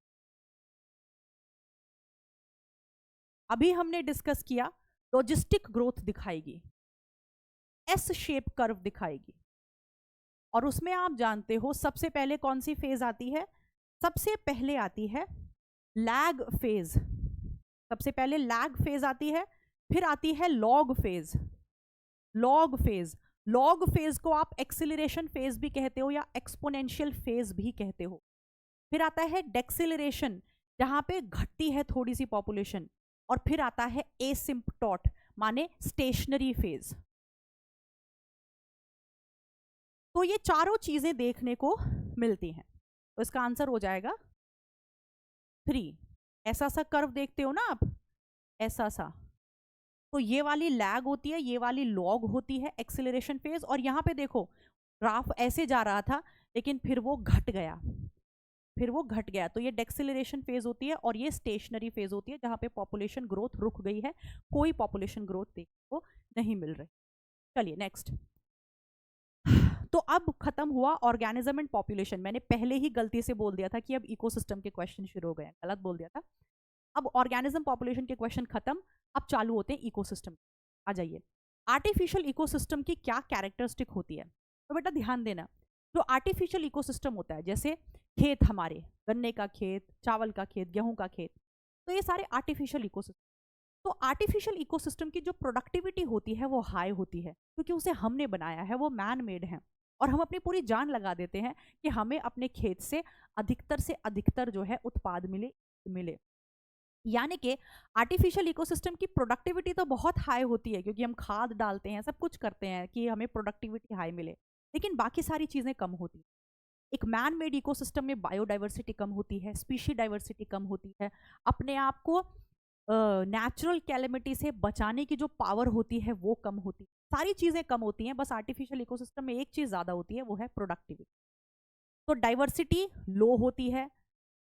अभी हमने डिस्कस किया लॉजिस्टिक ग्रोथ दिखाएगी, एस शेप कर्व दिखाएगी। और उसमें आप जानते हो सबसे पहले कौन सी फेज आती है? सबसे पहले आती है लैग फेज, सबसे पहले लैग फेज आती है, फिर आती है log phase. Log phase, log phase को आप एक्सिलरेशन फेज भी कहते हो या एक्सपोनेंशियल फेज भी कहते हो। फिर आता है डेक्सिलरेशन, जहां पे घटती है थोड़ी सी पॉपुलेशन, और फिर आता है एसिम्पटोट, माने स्टेशनरी फेज। तो ये चारों चीजें देखने को मिलती हैं, तो इसका आंसर हो जाएगा 3। ऐसा सा कर्व देखते हो ना आप, ऐसा सा, तो ये वाली लैग होती है, ये वाली लॉग होती है एक्सेलरेशन फेज। और यहाँ पे देखो ग्राफ ऐसे जा रहा था लेकिन फिर वो घट गया, फिर वो घट गया, तो ये डेक्सिलरेशन फेज होती है, और ये स्टेशनरी फेज होती है जहाँ पे पॉपुलेशन ग्रोथ रुक गई है, कोई पॉपुलेशन ग्रोथ देखने को नहीं मिल रही। चलिए नेक्स्ट। तो अब खत्म हुआ ऑर्गेनिज्म एंड पॉपुलेशन। मैंने पहले ही गलती से बोल दिया था कि अब इकोसिस्टम के क्वेश्चन शुरू हो गए, गलत बोल दिया था। अब ऑर्गेनिज्म पॉपुलेशन के क्वेश्चन खत्म, अब चालू होते हैं इकोसिस्टम। आ जाइए, आर्टिफिशियल इकोसिस्टम की क्या कैरेक्टरिस्टिक होती है? तो बेटा ध्यान देना, जो आर्टिफिशियल इकोसिस्टम होता है, जैसे खेत, हमारे गन्ने का खेत, चावल का खेत, गेहूं का खेत, तो ये सारे आर्टिफिशियल इकोसिस्टम। तो आर्टिफिशियल इकोसिस्टम की जो प्रोडक्टिविटी होती है वो हाई होती है, क्योंकि उसे हमने बनाया है, वो मैन मेड है, और हम अपनी पूरी जान लगा देते हैं कि हमें अपने खेत से अधिकतर जो है उत्पाद मिले। यानी कि आर्टिफिशियल इकोसिस्टम की प्रोडक्टिविटी तो बहुत हाई होती है, क्योंकि हम खाद डालते हैं, सब कुछ करते हैं कि हमें प्रोडक्टिविटी हाई मिले, लेकिन बाकी सारी चीज़ें कम होती हैं। एक मैन मेड इकोसिस्टम में बायोडाइवर्सिटी कम होती है, स्पीशी डाइवर्सिटी कम होती है, अपने आप को नेचुरल कैलेमिटी से बचाने की जो पावर होती है वो कम होती है, सारी चीज़ें कम होती हैं। बस आर्टिफिशियल इकोसिस्टम में एक चीज़ ज़्यादा होती है, वो है प्रोडक्टिविटी। तो डाइवर्सिटी लो होती है,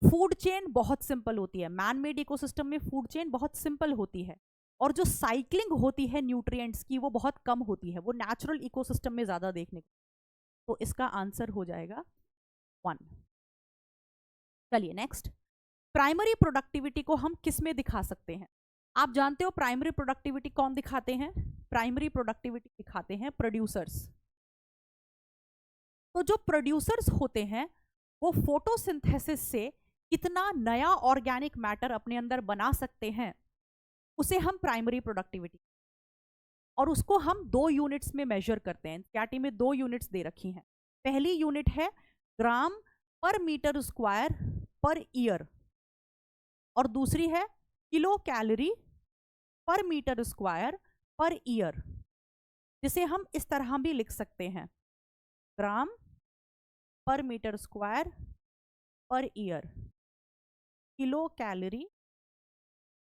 फूड चेन बहुत सिंपल होती है, मैन मेड इकोसिस्टम में फूड चेन बहुत सिंपल होती है, और जो साइक्लिंग होती है न्यूट्रिएंट्स की वो बहुत कम होती है, वो नेचुरल इकोसिस्टम में ज़्यादा देखने को। तो इसका आंसर हो जाएगा 1। चलिए नेक्स्ट। प्राइमरी प्रोडक्टिविटी को हम किस में दिखा सकते हैं? आप जानते हो प्राइमरी प्रोडक्टिविटी कौन दिखाते हैं? प्राइमरी प्रोडक्टिविटी दिखाते हैं प्रोड्यूसर्स। तो जो प्रोड्यूसर्स होते हैं वो फोटोसिंथेसिस से कितना नया ऑर्गेनिक मैटर अपने अंदर बना सकते हैं, उसे हम प्राइमरी प्रोडक्टिविटी, और उसको हम 2 यूनिट्स में मेजर करते हैं। एनसीईआरटी में 2 यूनिट्स दे रखी हैं। पहली यूनिट है ग्राम per metre square per year, और दूसरी है kilo calorie per metre square per year, जिसे हम इस तरह भी लिख सकते हैं, gram per metre square per year, kilo calorie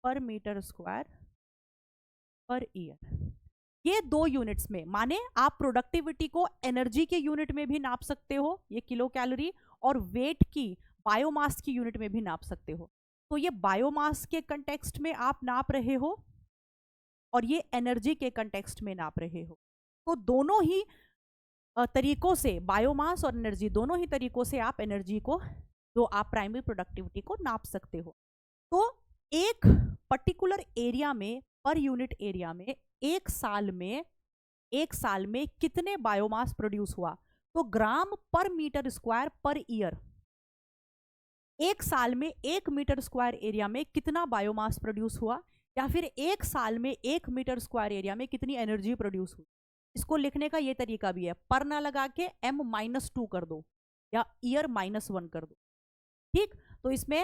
per metre square per year. ये 2 यूनिट्स में, माने आप प्रोडक्टिविटी को एनर्जी के यूनिट में भी नाप सकते हो, ये किलो कैलोरी, और वेट की, बायोमास की यूनिट में भी नाप सकते हो। तो ये बायोमास के कंटेक्स्ट में आप नाप रहे हो, और ये एनर्जी के कंटेक्स्ट में नाप रहे हो, तो दोनों ही तरीकों से, बायोमास और एनर्जी दोनों ही तरीकों से आप एनर्जी को, जो आप प्राइमरी प्रोडक्टिविटी को नाप सकते हो। तो एक पर्टिकुलर एरिया में, पर यूनिट एरिया में एक साल में कितने बायोमास प्रोड्यूस हुआ, तो ग्राम per metre square per year. एक साल में 1 मीटर स्क्वायर एरिया में कितना बायोमास प्रोड्यूस हुआ, या फिर एक साल में 1 मीटर स्क्वायर एरिया में कितनी एनर्जी प्रोड्यूस हुई। इसको लिखने का ये तरीका भी है, पर ना लगा के m-2 कर दो या ईयर -1 कर दो। ठीक, तो इसमें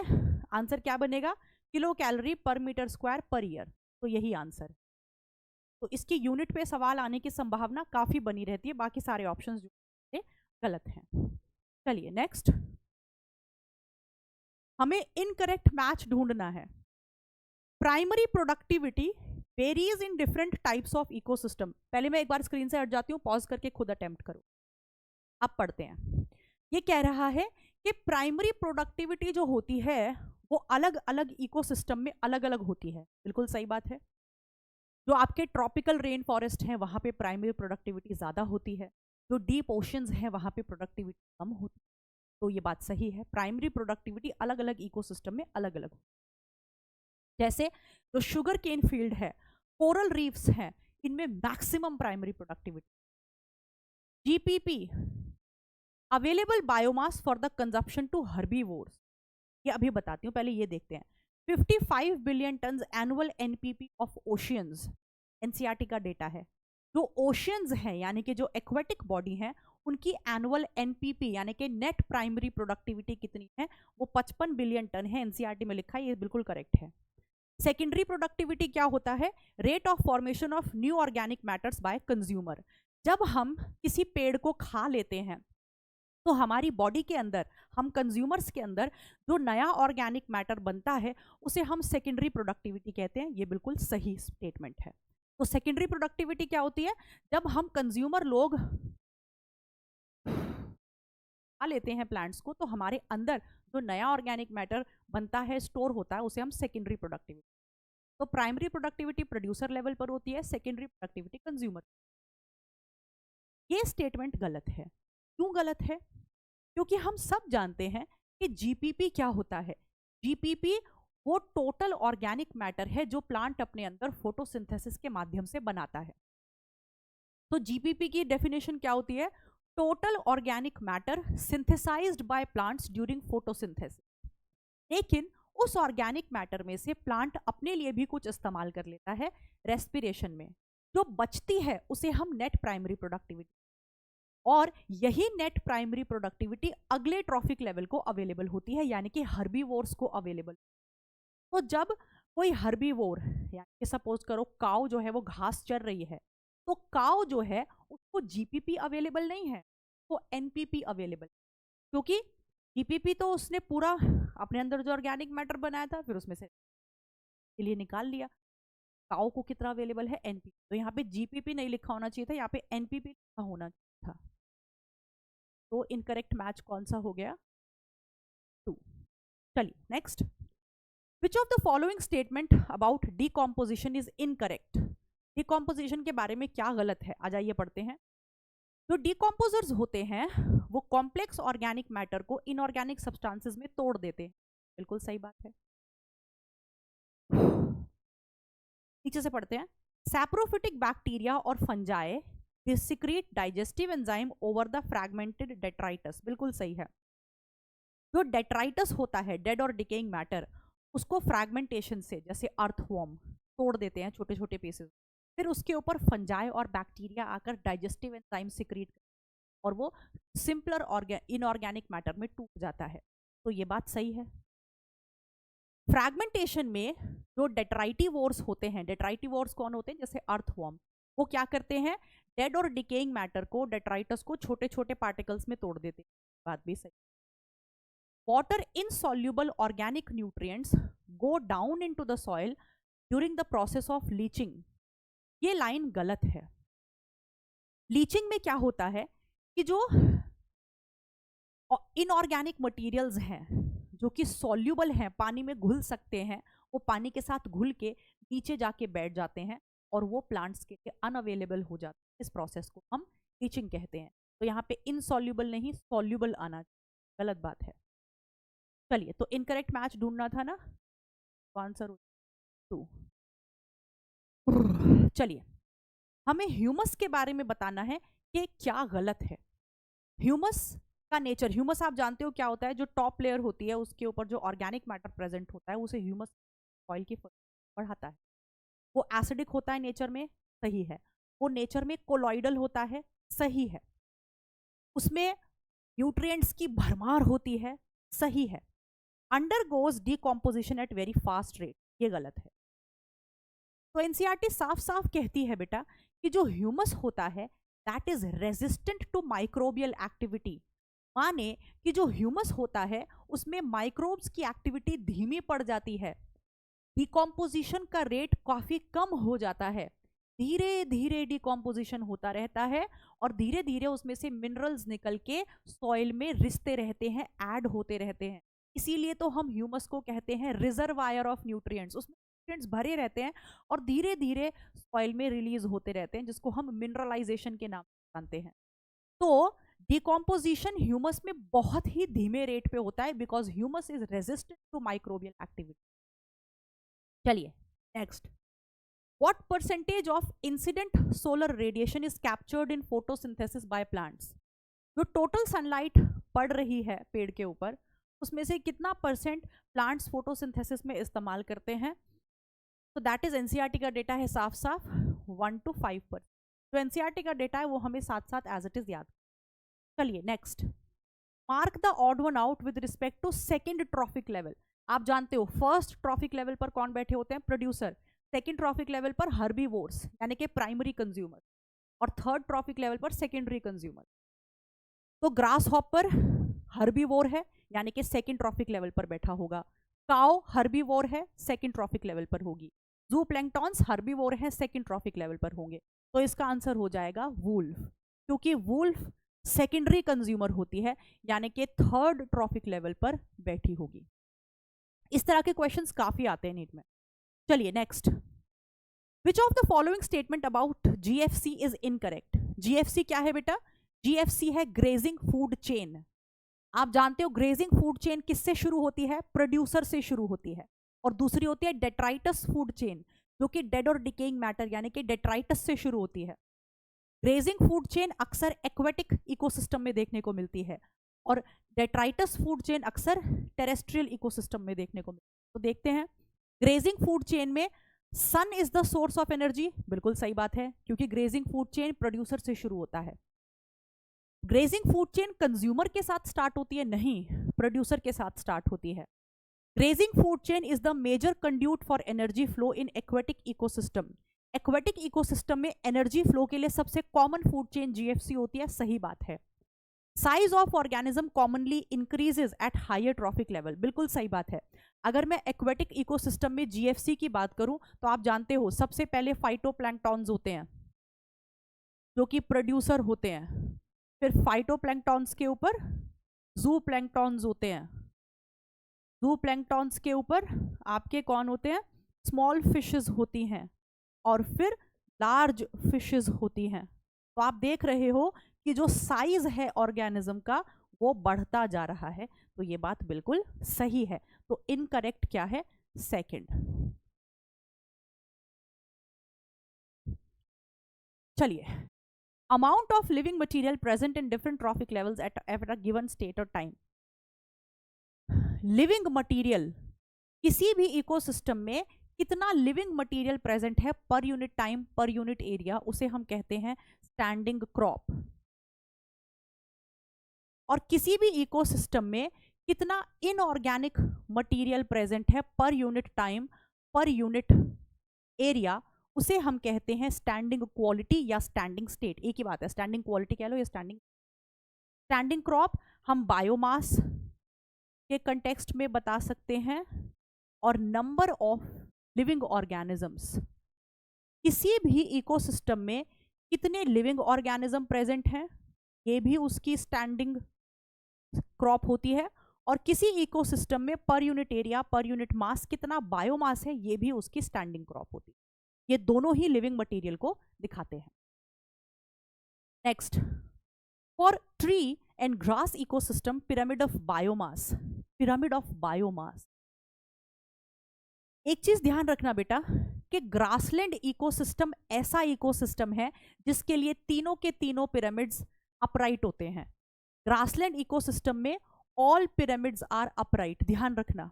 आंसर क्या बनेगा, kilo calorie per metre square per year. तो यही आंसर। तो इसकी यूनिट पे सवाल आने की संभावना काफी बनी रहती है, बाकी सारे ऑप्शंस जो गलत हैं। चलिए नेक्स्ट, हमें इनकरेक्ट मैच ढूंढना है। Primary productivity varies in different types of ecosystem. पहले मैं एक बार स्क्रीन से हट जाती हूँ, पॉज करके खुद अटेम्प्ट करो। अब पढ़ते हैं। ये कह रहा है कि प्राइमरी प्रोडक्टिविटी जो होती है वो अलग अलग इकोसिस्टम में अलग अलग होती है। बिल्कुल सही बात है। जो आपके ट्रॉपिकल रेन फॉरेस्ट हैं वहां पे प्राइमरी प्रोडक्टिविटी ज्यादा होती है, जो डीप ओशंस हैं वहां पे प्रोडक्टिविटी कम होती है। तो ये बात सही है, प्राइमरी प्रोडक्टिविटी अलग अलग इकोसिस्टम में अलग अलग। जैसे जो शुगर केन फील्ड है, कोरल रीफ्स हैं, इनमें maximum primary productivity. GPP, available biomass for the consumption to herbivores, ये अभी बताती हूँ, पहले ये देखते हैं। 55 billion tonne annual NPP of oceans, NCERT का डेटा है। जो ओशियंस हैं यानी कि जो एक्वेटिक बॉडी हैं, उनकी एनुअल एनपीपी यानी कि नेट प्राइमरी प्रोडक्टिविटी कितनी है, वो 55 बिलियन टन है। एनसीईआरटी में लिखा है, ये बिल्कुल करेक्ट है। सेकेंडरी प्रोडक्टिविटी क्या होता है, rate of formation of new organic matters by consumer. जब हम किसी पेड़ को खा लेते हैं तो हमारी बॉडी के अंदर, हम कंज्यूमर्स के अंदर जो नया ऑर्गेनिक मैटर बनता है उसे हम सेकेंडरी प्रोडक्टिविटी कहते हैं। ये बिल्कुल सही स्टेटमेंट है। तो सेकेंडरी प्रोडक्टिविटी क्या होती है, जब हम कंज्यूमर लोग खा लेते हैं प्लांट्स को, तो हमारे अंदर जो नया ऑर्गेनिक मैटर बनता है, स्टोर होता है, उसे हम सेकेंडरी प्रोडक्टिविटी। तो प्राइमरी प्रोडक्टिविटी प्रोड्यूसर लेवल पर होती है, सेकेंडरी प्रोडक्टिविटी कंज्यूमर। ये स्टेटमेंट गलत है। क्यों गलत है, क्योंकि हम सब जानते हैं कि जीपीपी क्या होता है। जीपीपी वो टोटल ऑर्गेनिक मैटर है जो प्लांट अपने अंदर फोटोसिंथेसिस के माध्यम से बनाता है। तो जीपीपी की डेफिनेशन क्या होती है, total organic matter synthesised by plants during photosynthesis. लेकिन उस ऑर्गेनिक मैटर में से प्लांट अपने लिए भी कुछ इस्तेमाल कर लेता है रेस्पिरेशन में। जो बचती है उसे हम नेट प्राइमरी प्रोडक्टिविटी, और यही नेट प्राइमरी प्रोडक्टिविटी अगले ट्रॉफिक लेवल को अवेलेबल होती है, यानी कि हर्बीवोर्स को अवेलेबल। तो जब कोई हर्बीवोर, यानी कि सपोज करो काऊ जो है वो घास चर रही है, तो काऊ जो है उसको जीपीपी अवेलेबल नहीं है, तो एनपीपी अवेलेबल। क्योंकि जीपीपी तो उसने पूरा अपने अंदर जो ऑर्गेनिक मैटर बनाया था फिर उसमें से के लिए निकाल लिया। काऊ को कितना अवेलेबल है, एनपीपी। तो यहाँ पे जीपीपी नहीं लिखा होना चाहिए था, यहाँ पे एनपीपी लिखा होना चाहिए था। तो इनकरेक्ट मैच कौन सा हो गया, 2। चलिए next, which of the following statement about decomposition is incorrect. Decomposition के बारे में क्या गलत है, आ जाइए पढ़ते हैं। जो डिकॉम्पोजर्स होते हैं वो कॉम्प्लेक्स ऑर्गेनिक मैटर को इनऑर्गेनिक सब्सटेंसेस में तोड़ देते हैं। बिल्कुल सही बात है। नीचे से पढ़ते हैं। सैप्रोफिटिक बैक्टीरिया और fungi secrete digestive enzyme over the fragmented detritus. बिल्कुल सही है। जो डेट्राइटस होता है, डेड और डिकेइंग मैटर, उसको फ्रैगमेंटेशन से, जैसे अर्थवॉर्म, तोड़ देते हैं छोटे छोटे पीसेस, फिर उसके ऊपर फंजाई और बैक्टीरिया आकर डाइजेस्टिव एंजाइम सिक्रीट और वो सिंपलर इनऑर्गेनिक मैटर में टूट जाता है। तो ये बात सही है। फ्रैगमेंटेशन में जो डेट्राइटिवोर्स होते हैं, डेट्राइटिवोर्स कौन होते हैं, जैसे अर्थवॉर्म, वो क्या करते हैं, डेड और डिकेइंग मैटर को, डेट्राइटस को छोटे छोटे पार्टिकल्स में तोड़ देते हैं। बात भी सही। Water insoluble organic nutrients go down into the soil during the process of leaching. ये लाइन गलत है। लीचिंग में क्या होता है कि जो इनऑर्गेनिक मटेरियल्स हैं जो कि सॉल्युबल हैं, पानी में घुल सकते हैं, वो पानी के साथ घुल के नीचे जाके बैठ जाते हैं और वो प्लांट्स के लिए अनअवेलेबल हो जाते हैं। इस प्रोसेस को हम लीचिंग कहते हैं। तो यहाँ पे इनसॉल्यूबल नहीं सॉल्यूबल आना चाहिए, गलत बात है। चलिए, तो इनकरेक्ट मैच ढूंढना था ना, आंसर 2। चलिए, हमें ह्यूमस के बारे में बताना है कि क्या गलत है। ह्यूमस का नेचर, ह्यूमस आप जानते हो क्या होता है, जो टॉप लेयर होती है उसके ऊपर जो ऑर्गेनिक मैटर प्रेजेंट होता है उसे ह्यूमस सॉइल की बढ़ाता है। वो एसिडिक होता है नेचर में, सही है। वो नेचर में कोलॉइडल होता है, सही है। उसमें न्यूट्रिएंट्स की भरमार होती है, सही है। Undergoes decomposition at very fast rate, ये गलत है। तो एनसीईआरटी साफ साफ कहती है बेटा कि जो ह्यूमस होता है that is resistant to microbial activity. माने कि जो ह्यूमस होता है उसमें माइक्रोब्स की एक्टिविटी धीमी पड़ जाती है, डिकॉम्पोजिशन का रेट काफी कम हो जाता है, धीरे धीरे डिकॉम्पोजिशन होता रहता है और धीरे धीरे उसमें से मिनरल्स निकल के सॉइल में रिसते रहते हैं, ऐड होते रहते हैं। इसीलिए तो हम ह्यूमस को कहते हैं रिजर्वायर ऑफ न्यूट्रिएंट्स, उसमें न्यूट्रिएंट्स भरे रहते हैं और धीरे धीरे सॉइल में रिलीज होते रहते हैं, जिसको हम मिनरलाइजेशन के नाम से जानते हैं। तो डिकॉम्पोजिशन ह्यूमस में बहुत ही धीमे रेट पे होता है because humus is resistant to microbial activity. चलिए next, what percentage of incident solar radiation is captured in photosynthesis by plants. जो टोटल सनलाइट पड़ रही है पेड़ के ऊपर उसमें से कितना परसेंट प्लांट्स फोटोसिंथेसिस में इस्तेमाल करते हैं। तो दैट इज एनसीईआरटी का डेटा है साफ साफ 1 to 5%। जो एनसीईआरटी का डेटा है वो हमें साथ साथ एज इट इज याद। चलिए next, mark the odd one out with respect to second trophic level. आप जानते हो फर्स्ट ट्रॉफिक लेवल पर कौन बैठे होते हैं, प्रोड्यूसर। सेकेंड ट्रॉफिक लेवल पर हर्बीवोर्स यानी कि प्राइमरी कंज्यूमर, और थर्ड ट्रॉफिक लेवल पर सेकेंडरी कंज्यूमर। तो ग्रास हॉपर हर्बीवोर है यानी कि सेकेंड ट्रॉफिक लेवल पर बैठा होगा। काउ हर्बीवोर है, सेकेंड ट्रॉफिक लेवल पर होगी। जू प्लैंक्टॉन्स हर्बीवोर है, सेकेंड ट्रॉफिक लेवल पर होंगे। तो इसका आंसर हो जाएगा वुल्फ, क्योंकि वुल्फ सेकेंडरी कंज्यूमर होती है यानी कि थर्ड ट्रॉफिक लेवल पर बैठी होगी। इस तरह के क्वेश्चंस काफी आते हैं नीट में। चलिए next, which of the following statement about GFC is incorrect. GFC क्या है बेटा, जीएफसी है ग्रेजिंग फूड चेन। आप जानते हो ग्रेजिंग फूड चेन किससे शुरू होती है, प्रोड्यूसर से शुरू होती है, और दूसरी होती है डेट्राइटस फूड चेन जो कि डेड और डिकेइंग मैटर यानी कि डेट्राइटस से शुरू होती है। ग्रेजिंग फूड चेन अक्सर एक्वेटिक इकोसिस्टम में देखने को मिलती है और डेट्राइटस फूड चेन अक्सर टेरेस्ट्रियल इकोसिस्टम में देखने को मिलती है। तो देखते हैं, ग्रेजिंग फूड चेन में sun is the source of energy, बिल्कुल सही बात है क्योंकि ग्रेजिंग फूड चेन प्रोड्यूसर से शुरू होता है। ग्रेजिंग फूड चेन कंज्यूमर के साथ स्टार्ट होती है, नहीं, प्रोड्यूसर के साथ स्टार्ट होती है। Grazing food chain is the major conduit for energy flow in aquatic ecosystem. Aquatic ecosystem में एनर्जी फ्लो के लिए सबसे कॉमन फूड चेन जीएफसी होती है, सही बात है। Size of organism commonly increases at higher trophic level, बिल्कुल सही बात है। अगर मैं एक्वेटिक इकोसिस्टम में जीएफसी की बात करूं तो आप जानते हो सबसे पहले फाइटोप्लैंक्टॉन्स होते हैं जो कि प्रोड्यूसर होते हैं, फिर फाइटोप्लैंक्टॉन्स के ऊपर जू प्लैंक्टॉन्स होते हैं, जू प्लैंक्टॉन्स के ऊपर आपके कौन होते हैं, स्मॉल फिशेस होती हैं, और फिर लार्ज फिशेस होती हैं। तो आप देख रहे हो कि जो साइज है ऑर्गेनिज्म का वो बढ़ता जा रहा है, तो ये बात बिल्कुल सही है। तो इनकरेक्ट क्या है, सेकंड। चलिए, amount of living material present in different trophic levels at a given state और टाइम। लिविंग मटेरियल, किसी भी इकोसिस्टम में कितना लिविंग मटेरियल प्रेजेंट है per unit time per unit area, उसे हम कहते हैं स्टैंडिंग क्रॉप। और किसी भी इकोसिस्टम में कितना इनऑर्गेनिक मटेरियल प्रेजेंट है per unit time per unit area, उसे हम कहते हैं स्टैंडिंग क्वालिटी या स्टैंडिंग स्टेट, एक ही बात है, स्टैंडिंग क्वालिटी कह लो या स्टैंडिंग क्रॉप हम बायोमास के कंटेक्स्ट में बता सकते हैं, और नंबर ऑफ लिविंग ऑर्गेनिजम्स, किसी भी इकोसिस्टम में कितने लिविंग ऑर्गेनिज्म प्रेजेंट हैं ये भी उसकी स्टैंडिंग क्रॉप होती है, और किसी इकोसिस्टम में per unit area per unit mass कितना बायोमास है ये भी उसकी स्टैंडिंग क्रॉप होती है। ये दोनों ही लिविंग मटेरियल को दिखाते हैं। Next, for tree and grass ecosystem pyramid of biomass, pyramid of biomass. एक चीज ध्यान रखना बेटा कि ग्रासलैंड इकोसिस्टम ऐसा इकोसिस्टम है जिसके लिए तीनों के तीनों पिरामिड्स अपराइट होते हैं। ग्रासलैंड इकोसिस्टम में ऑल पिरामिड्स आर अपराइट, ध्यान रखना,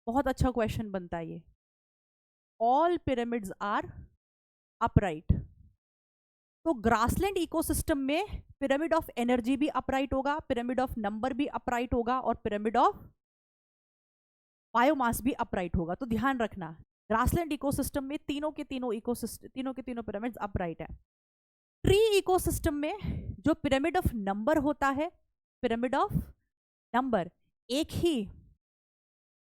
बहुत अच्छा क्वेश्चन बनता है ये। All pyramids are upright. तो ग्रासलैंड इकोसिस्टम में पिरामिड ऑफ एनर्जी भी अपराइट होगा, पिरामिड ऑफ नंबर भी अपराइट होगा और पिरामिड ऑफ बायोमास भी अपराइट होगा। तो ध्यान रखना ग्रासलैंड इकोसिस्टम में तीनों के तीनों पिरामिड्स अपराइट है। ट्री इकोसिस्टम में जो पिरामिड ऑफ नंबर होता है, पिरामिड ऑफ नंबर, एक ही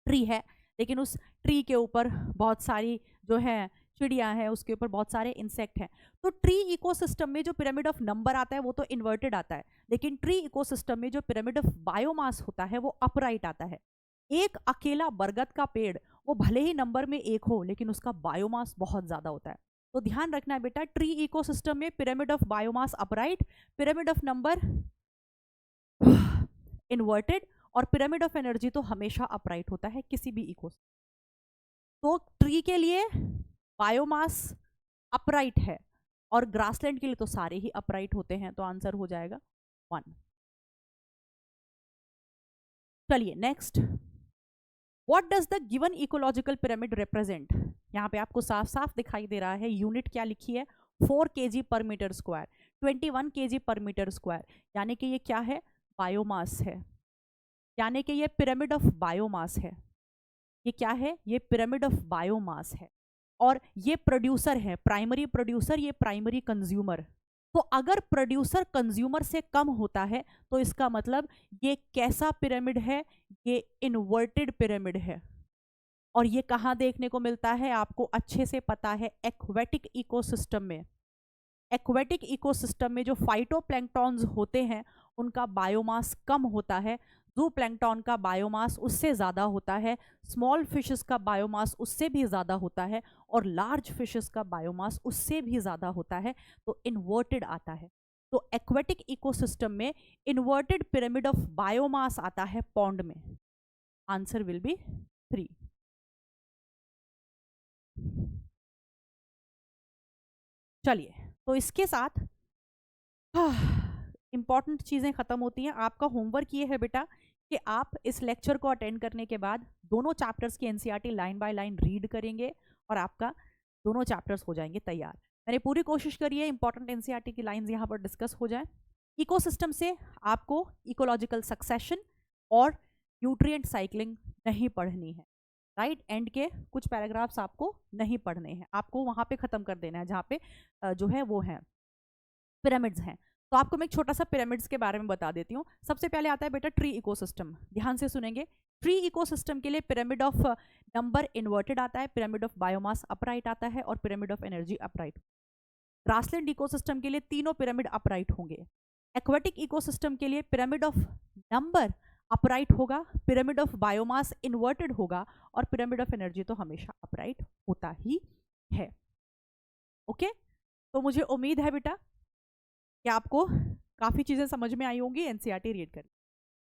ट्री है लेकिन उस ट्री के ऊपर बहुत सारी जो है चिड़िया है, उसके ऊपर बहुत सारे इंसेक्ट हैं। तो ट्री इकोसिस्टम में जो पिरामिड ऑफ नंबर आता है वो तो इन्वर्टेड आता है, लेकिन ट्री इकोसिस्टम में जो पिरामिड ऑफ बायोमास होता है वो अपराइट आता है। एक अकेला बरगद का पेड़, वो भले ही नंबर में एक हो लेकिन उसका बायोमास बहुत ज्यादा होता है। तो ध्यान रखना है बेटा, ट्री इकोसिस्टम में pyramid of biomass upright, pyramid of number inverted और पिरामिड ऑफ एनर्जी तो हमेशा अपराइट होता है किसी भी इकोसिस्टम। तो ट्री के लिए बायोमास अपराइट है और ग्रासलैंड के लिए तो सारे ही अपराइट होते हैं, तो आंसर हो जाएगा 1। चलिए next, what does the given ecological pyramid represent. यहाँ पे आपको साफ साफ दिखाई दे रहा है, यूनिट क्या लिखी है, 4 kg पर मीटर स्क्वायर, 21 kg पर मीटर स्क्वायर, यानी कि ये क्या है, बायोमास है, यानी कि ये पिरामिड ऑफ बायोमास है। ये क्या है, ये पिरामिड ऑफ बायोमास है और ये प्रोड्यूसर है, प्राइमरी प्रोड्यूसर, ये प्राइमरी कंज्यूमर। तो अगर प्रोड्यूसर कंज्यूमर से कम होता है तो इसका मतलब ये कैसा पिरामिड है, ये इन्वर्टेड पिरामिड है। और ये कहाँ देखने को मिलता है, आपको अच्छे से पता है, एक्वेटिक इकोसिस्टम में। एक्वेटिक इकोसिस्टम में जो फाइटोप्लैंक्टॉन्स होते हैं उनका बायोमास कम होता है, जू प्लैंक्टन का बायोमास उससे ज़्यादा होता है, स्मॉल फिशेस का बायोमास उससे भी ज़्यादा होता है और लार्ज फिशेस का बायोमास उससे भी ज़्यादा होता है। तो इन्वर्टेड आता है। तो एक्वेटिक इकोसिस्टम में इन्वर्टेड पिरामिड ऑफ बायोमास आता है पॉन्ड में। Answer will be 3। चलिए, तो इसके साथ इंपॉर्टेंट चीज़ें ख़त्म होती हैं। आपका होमवर्क ये है बेटा कि आप इस लेक्चर को अटेंड करने के बाद दोनों चैप्टर्स की NCERT line by line read करेंगे और आपका दोनों चैप्टर्स हो जाएंगे तैयार। मैंने पूरी कोशिश करी है इंपॉर्टेंट एनसीईआरटी की लाइंस यहाँ पर डिस्कस हो जाए। इकोसिस्टम से आपको इकोलॉजिकल सक्सेशन और न्यूट्रिएंट साइक्लिंग नहीं पढ़नी है, राइट। एंड के कुछ पैराग्राफ्स आपको नहीं पढ़ने हैं, आपको वहाँ पे ख़त्म कर देना है जहाँ पे जो है वो है पिरामिड्स हैं। तो आपको मैं एक छोटा सा पिरामिड्स के बारे में बता देती हूँ। सबसे पहले आता है बेटा ट्री इकोसिस्टम, ध्यान से सुनेंगे। ट्री इकोसिस्टम के लिए पिरामिड ऑफ नंबर इन्वर्टेड आता है, पिरामिड ऑफ बायोमास अपराइट आता है और pyramid of energy upright. Grassland ecosystem के लिए तीनों पिरामिड अपराइट होंगे। एक्वेटिक इकोसिस्टम के लिए पिरामिड ऑफ नंबर अपराइट होगा, पिरामिड ऑफ बायोमास इन्वर्टेड होगा और पिरामिड ऑफ एनर्जी तो हमेशा अपराइट होता ही है। ओके, तो मुझे उम्मीद है बेटा कि आपको काफ़ी चीज़ें समझ में आई होंगी एनसीईआरटी रीड कर।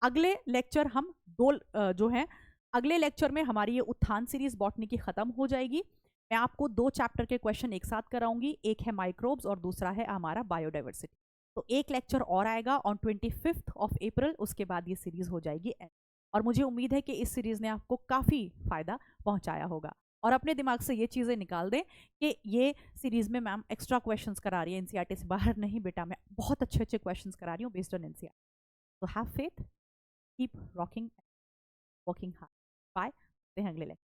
अगले लेक्चर हम जो हैं, अगले लेक्चर में हमारी ये उत्थान सीरीज बॉटनी की ख़त्म हो जाएगी। मैं आपको 2 चैप्टर के क्वेश्चन एक साथ कराऊंगी, एक है माइक्रोब्स और दूसरा है हमारा बायोडाइवर्सिटी। तो एक लेक्चर और आएगा ऑन 25 अप्रैल, उसके बाद ये सीरीज़ हो जाएगी एंड। और मुझे उम्मीद है कि इस सीरीज़ ने आपको काफ़ी फ़ायदा पहुँचाया होगा। और अपने दिमाग से ये चीज़ें निकाल दें कि ये सीरीज़ में मैम एक्स्ट्रा क्वेश्चंस करा रही है, एनसीईआरटी से बाहर नहीं बेटा, मैं बहुत अच्छे अच्छे क्वेश्चंस करा रही हूँ बेस्ड ऑन एनसीईआरटी। तो have faith, keep rocking, working hard. Bye, मिलते हैं अगले लेक्चर।